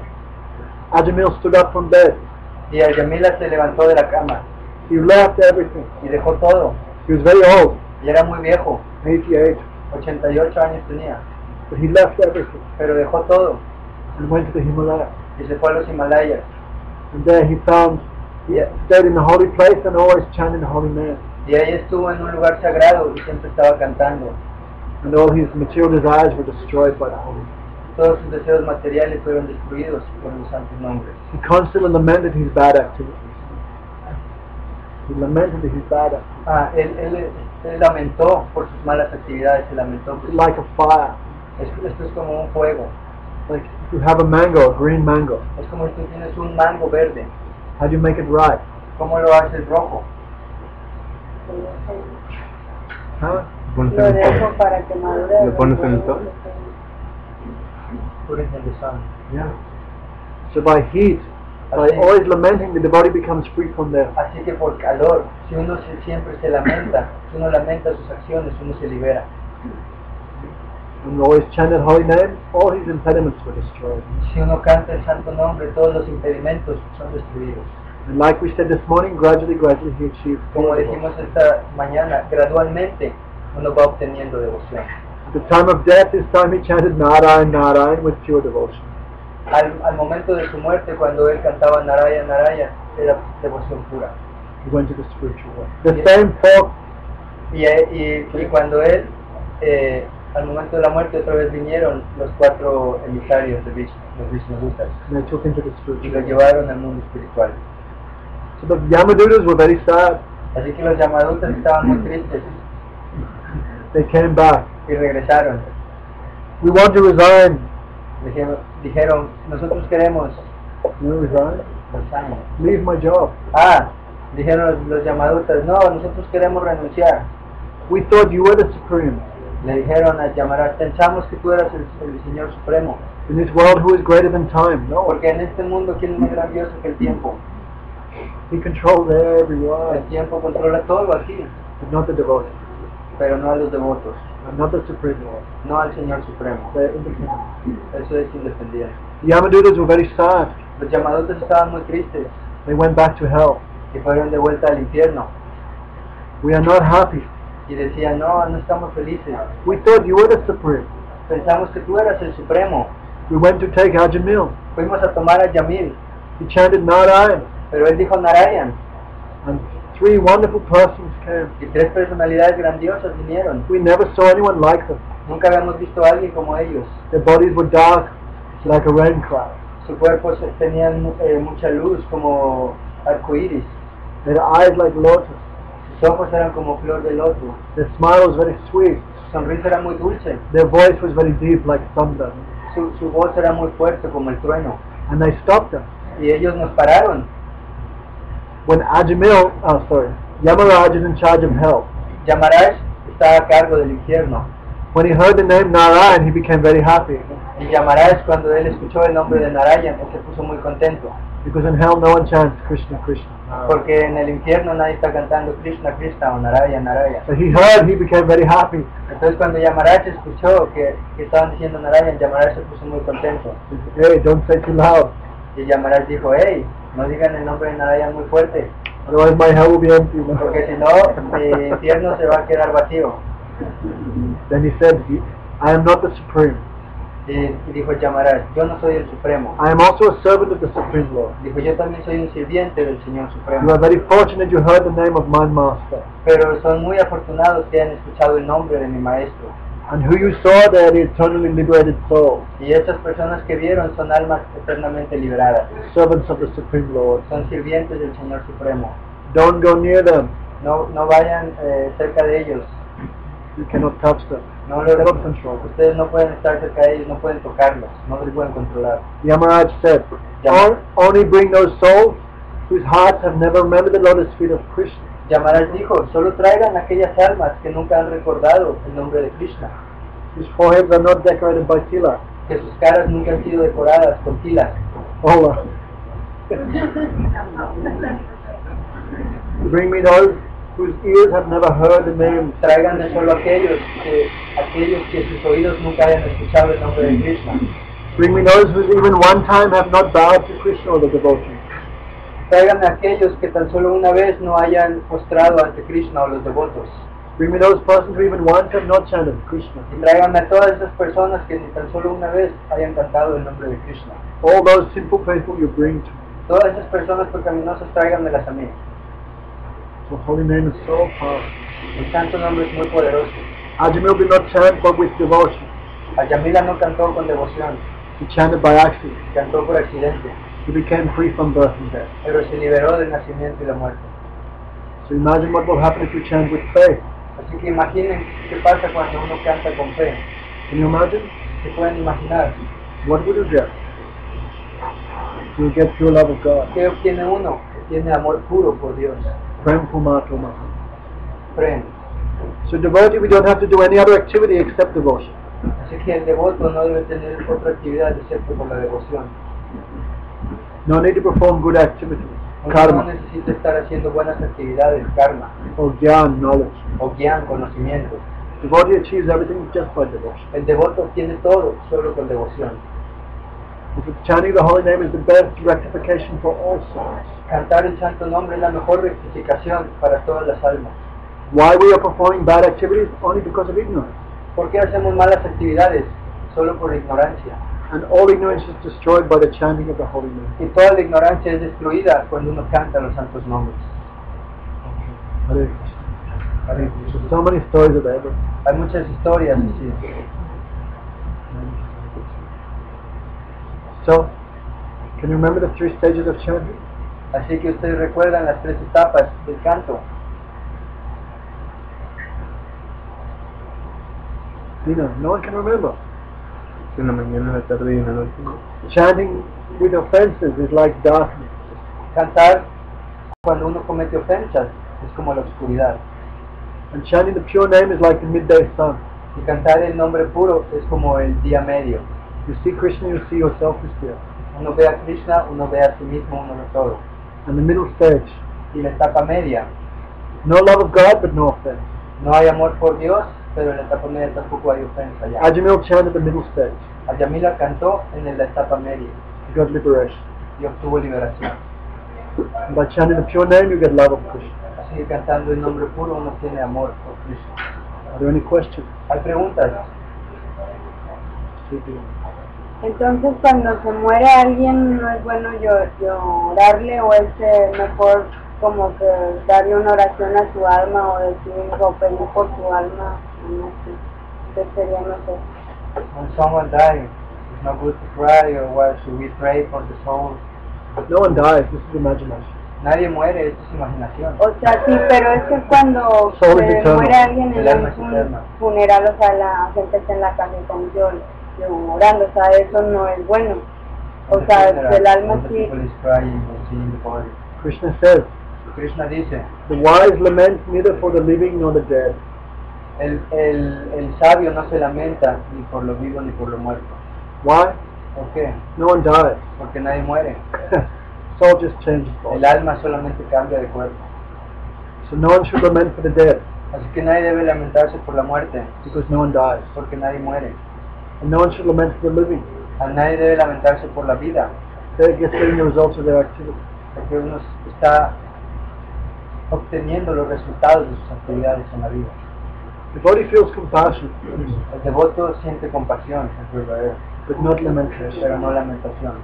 Ajamil stood up from bed. Y Yamila se levantó de la cama He left everything. y dejó todo. He was very old, Y era muy viejo, 88, 88 años tenía, but he left everything pero dejó todo and went to the Himalaya. y se fue a los Himalayas. And there he stayed in the holy place and always chanting the holy name. Y ahí estuvo en un lugar sagrado y siempre estaba cantando. And all his material desires were destroyed by the holy name. Todos sus deseos materiales fueron destruidos por los santos nombres. He constantly lamented his bad activities. He lamented his bad activities. Él lamentó por sus malas actividades, se lamentó. It's like a fire. Esto es como un fuego. Like if you have a mango, a green mango, Es como si tú tienes un mango verde. how do you make it ripe? ¿Cómo lo haces rojo? Huh? Pones Lo en el dejo sol. para que madure. Lo pones en el sol. Put it in the sun. Yeah. So by heat, by always lamenting, the devotee becomes free from there. Así que por calor, si uno siempre se lamenta, si uno lamenta sus acciones, uno se libera. When he always chanted holy name, all his impediments were destroyed. Si uno canta el santo nombre, todos los impedimentos son destruidos. And like we said this morning, gradually he achieved Como full dijimos esta mañana, gradualmente uno va obteniendo devoción. At the time of death, this time he chanted Narayan, Narayan with pure devotion. Al momento de su muerte, cuando él cantaba Naraya, Naraya, era devoción pura. He went to the spiritual world. The same folk, Y cuando él, al momento de la muerte, otra vez vinieron los 4 emisarios de Vishnu, los Vishnudutas, and they took him to the y spiritual lo world. llevaron al mundo espiritual. So the Yamadutas were very sad. Así que los Yamadutas estaban muy tristes They came back. y regresaron. We want to resign. Dijeron, nosotros queremos You know, resign? resign. Leave my job. Dijeron los Yamadutas, no, nosotros queremos renunciar. We thought you were the supreme. Le dijeron a Yamaras, pensamos que tú eras el Señor Supremo, In this world, who is greater than time? No. porque en este mundo, ¿quién es más grandioso que el tiempo? He controls everyone, El tiempo controla todo aquí, but not the devotees, pero no a los devotos, and not the supreme Lord. no al Señor Supremo. They're independent. Eso es independiente. The Yamadutas were very sad. Los Yamadutas estaban muy tristes They went back to hell. y fueron de vuelta al infierno We are not happy. y decían, no, no estamos felices. We thought you were the supreme. Pensamos que tú eras el Supremo. We went to take Ajamil. Fuimos a tomar a Yamil, He chanted Narayan, pero él dijo Narayan, and 3 wonderful persons came. y 3 personalidades grandiosas vinieron. We never saw anyone like them. Nunca habíamos visto a alguien como ellos. Their bodies were dark, like a rain cloud. Su cuerpo tenían mucha luz, como arcoíris. Their eyes like lotus. Sus ojos eran como flor de loto. Their smile was very sweet. Su sonrisa era muy dulce. Their voice was very deep, like thunder. Su voz era muy fuerte, como el trueno. And they stopped them. Y ellos nos pararon. When Yamaraj is in charge of hell. Yamaraj estaba a cargo del infierno. When he heard the name Narayan, he became very happy. Y Yamaraj, cuando él escuchó el nombre de Narayan, él se puso muy contento. Because in hell no one chants Krishna, Krishna. Porque en el infierno nadie está cantando Krishna, Krishna o Naraya, Naraya. But he heard, he became very happy. Entonces cuando Yamaraj escuchó que estaban diciendo Narayan, Yamaraj se puso muy contento. He said, hey, don't say too loud. Y Yamaraj dijo, hey, no digan el nombre de Narayan muy fuerte, Otherwise my hell will be empty. porque si no, mi infierno se va a quedar vacío. Then he said, I am not the supreme. Y dijo Yamaraj, yo no soy el Supremo. I am also a servant of the Supreme Lord. Dijo, yo también soy un sirviente del Señor You Supremo. are very fortunate you heard the name of my master. Pero son muy afortunados que han escuchado el nombre de mi maestro. And who you saw there, the eternally liberated souls, Y esas personas que vieron son almas eternamente liberadas. servants of the Supreme Lord. Son sirvientes del Señor Supremo. Don't go near them. No vayan cerca de ellos. You cannot touch them. No You los, cannot control them. ustedes no pueden estar cerca de ellos, no pueden tocarlos, no los pueden controlar. Yamaraj said, only bring those souls whose hearts have never remembered the lotus feet of Krishna. Yamaraj dijo, solo traigan aquellas almas que nunca han recordado el nombre de Krishna, Whose foreheads are not decorated by tila. que sus caras nunca han sido decoradas con tilas. Allah. Bring me those whose ears have never heard the name. Tráiganme solo aquellos que sus oídos nunca hayan escuchado el nombre de Krishna. Bring me those who even one time have not bowed to Krishna or the devotees. Tráiganme aquellos que tan solo una vez no hayan postrado ante Krishna o los devotos. Bring me those persons who even once have not chanted Krishna. Y tráiganme a todas esas personas que ni tan solo una vez hayan cantado el nombre de Krishna. All those sinful people you bring to me. Todas esas personas pecaminosas tráiganmelas a mí. The holy name is so powerful. El santo nombre es muy poderoso. Ajamil did not chant but with devotion. Ayamila no cantó con devoción, He chanted by accident. cantó por accidente, He became free from birth and death. pero se liberó del nacimiento y la muerte. So imagine what will happen if you chant with faith. Así que imaginen qué pasa cuando uno canta con fe. Can you imagine? ¿Se pueden imaginar? What would you get? You will get pure love of God. ¿Qué obtiene uno? Tiene amor puro por Dios. Prem Pumatoma. Prem. So devotee, we don't have to do any other activity except devotion. Así que el devoto no debe tener otra actividad excepto por la devoción. No need to perform good activities. Uno no Karma. necesita estar haciendo buenas actividades, karma, Or gyan, knowledge. o gyan, conocimiento. Devotee achieves everything just by devotion. El devoto obtiene todo solo con devoción. Because chanting the holy name is the best rectification for all souls. Cantar el santo nombre es la mejor rectificación para todas las almas. Why we are performing bad activities? Only because of ignorance. ¿Por qué hacemos malas actividades? Solo por ignorancia. And all ignorance is destroyed by the chanting of the holy name. Y toda la ignorancia es destruida cuando uno canta los santos nombres. Hare Krishna. Hare Krishna. So many stories of that. Hay muchas historias así. So, can you remember the 3 stages of chanting? Así que ustedes recuerdan las 3 etapas del canto. No one can remember. En la mañana, en la tarde y en la noche. Chanting with offenses is like darkness. Cantar cuando uno comete ofensas es como la oscuridad. And chanting the pure name is like the midday sun. Y cantar el nombre puro es como el día medio. You see Krishna, you see yourself is there. Uno ve a Krishna, uno ve a sí mismo, uno ve todo. And the middle stage, Y la etapa media, no love of God but no offense. no hay amor por Dios, pero en la etapa media tampoco hay ofensa ya. Ajamil chanted the middle stage. Ayamila cantó en la etapa media You got liberation. y obtuvo liberación. And by chanting the pure name, you get love of Krishna. Así que cantando el nombre puro uno tiene amor por Krishna. Are there any questions? ¿Hay preguntas? Sí, sí. Entonces, cuando se muere alguien, ¿no es bueno llorarle o es mejor como que darle una oración a su alma o decir o pedir por su alma? No sé. ¿Qué sería mejor? When someone dies, it's not good to cry, or what should we pray for the soul? No one dies, this is imagination. Nadie muere, esto es imaginación. O sea, sí, pero es que cuando Soul se is eternal. muere alguien El en alma es eterna. un funeral, o sea, la gente está en la casa y están llorando, o sea, eso no es bueno. O sea, el alma When the sí. people is crying, they see the body. Krishna says, Krishna dice, the wise lament neither for the living nor the dead. el sabio no se lamenta ni por lo vivo ni por lo muerto. Why? ¿Por qué? No one dies. Porque nadie muere. Soul just changes body. El alma solamente cambia de cuerpo. So no one should lament for the dead, Así que nadie debe lamentarse por la muerte, because no one dies. porque nadie muere. And no one should lament for the living. Nadie debe lamentarse por la vida, They're just getting the results of their activity. porque uno está obteniendo los resultados de sus actividades en la vida. The body feels compassion, El devoto siente compasión, es verdadero, but not lamentation. pero no lamentación.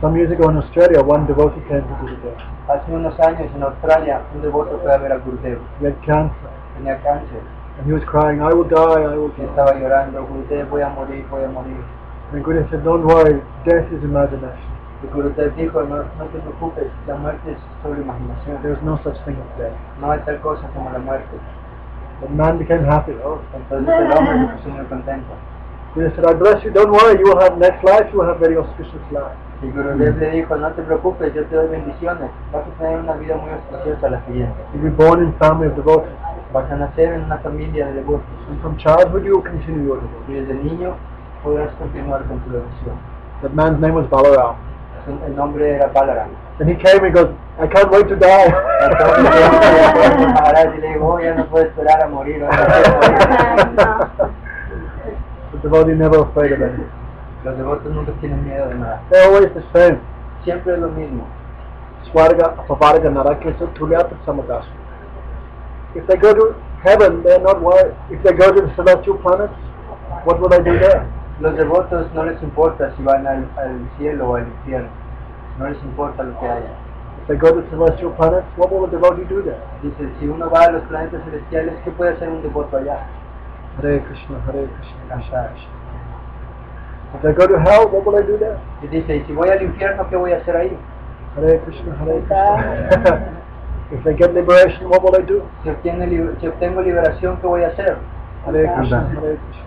Some years ago in Australia, one devotee came to Gurudev. Hace unos años en Australia, un devoto fue a ver a Gurudev. He had cancer, Tenía cáncer and he was crying, I will die, I will y die. estaba llorando, Gurudev, voy a morir, voy a morir. And Gurudev said, don't worry, death is imagination. Y Gurudev dijo, no te preocupes, la muerte es solo imaginación. There's no such thing as death. No hay tal cosa como la muerte. The man became happy. Oh. Entonces el hombre se puso muy contento. Gurudev said, I bless you, don't worry, you will have next life, you will have very auspicious life. Y Gurudev le dijo, no te preocupes, yo te doy bendiciones. Vas a tener una vida muy auspiciosa la siguiente. You'll be born in family of devotees. Vas a nacer en una familia de devotos. And from childhood you will continue your devotion. Y desde niño podrás continuar con tu devoción. That man's name was Balaram. El nombre era Balaram. And he came and goes, I can't wait to die. Ahora le digo, oh, ya no puedo esperar a morir. Ahora quiero morir. The devotee never afraid of anything. Los devotos nunca tienen miedo de nada. They're always the same. Siempre es lo mismo. Swarga, Apavarga, Narakesa, Tulyata, Samadasa. If they go to heaven, they're not worried. If they go to the celestial planets, what will they do there? Los devotos no les importa si van al cielo o al infierno. No les importa lo que haya. If they go to celestial planets, what will the devotee do there? Dice, si uno va a los planetas celestiales, ¿qué puede hacer un devoto allá? Hare Krishna, Hare Krishna, Krishna Cantar. Krishna. If they go to hell, what will they do there? Y dice, y si voy al infierno, ¿qué voy a hacer ahí? Hare Krishna, Hare Krishna. If they get liberation, what will they do? Si obtengo liberación, ¿qué voy a hacer? Hare Krishna, Hare Krishna.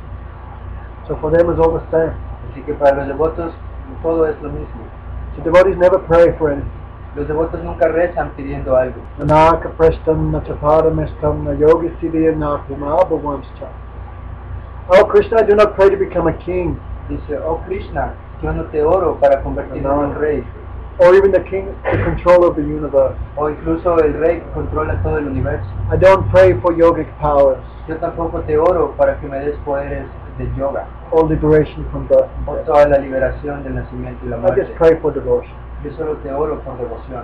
So for them it's all the same. Así que para los devotos todo es lo mismo. So devotees never pray for anything. Los devotos nunca rezan pidiendo algo. Nanaka prashtam nachaparamestam na yogi siddhya na pumabhavamscha. Oh Krishna, I do not pray to become a king, Dice, oh Krishna, yo no te oro para convertirme en un rey. or even the king, the control of the universe. O incluso el rey que controla todo el universo. I don't pray for yogic powers Yo tampoco te oro para que me des poderes de yoga. or liberation from birth and O death. toda la liberación del nacimiento y la I muerte. just pray for devotion. Yo solo te oro por devoción.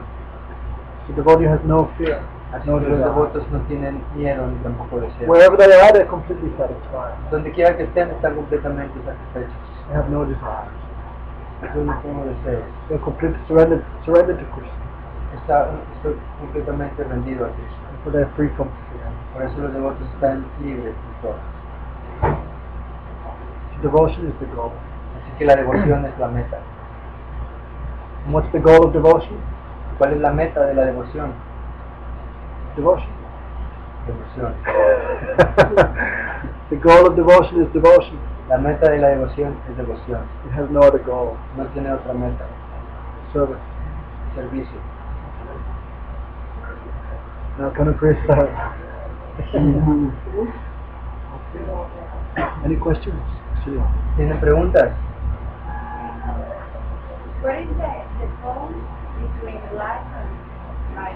The devotee has no fear. Así No que los desire. devotos no tienen miedo ni tampoco deseo. Wherever they are, they're completely satisfied. Donde quiera que estén, están completamente satisfechos. They have no desires. Yo no tengo deseos. They're completely surrendered to Krishna. Estoy completamente rendido a Cristo. So they're free from fear. Por eso los devotos están libres de todo. So devotion is the goal. Así que la devoción es la meta. And what's the goal of devotion? ¿Cuál es la meta de la devoción? Devotion. Devoción. The goal of devotion is devotion. La meta de la devoción es devoción. It has no other goal. No tiene otra meta. Service. Servicio. Now can we praise God? Any questions? Sure. ¿Tienen preguntas? What is the phone between life and life,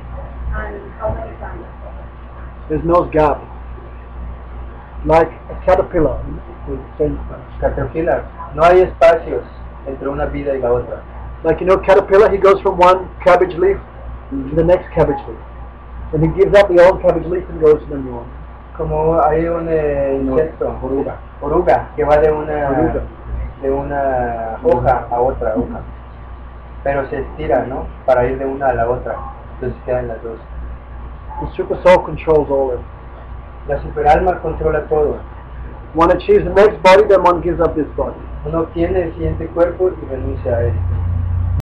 and how many times? There's no gap. Like a caterpillar. Caterpillar. No hay espacios entre una vida y la otra. Like, you know, caterpillar, he goes from one cabbage leaf to the next cabbage leaf. Then he gives up the old cabbage leaf and goes to the new one. Como hay un insecto, oruga, que va de una hoja a otra hoja. Pero se estira, ¿no? Para ir de una a la otra. Entonces quedan las dos. The super soul controls all this. La superalma controla todo. One achieves the next body, then one gives up this body. Uno obtiene el siguiente cuerpo y renuncia a él.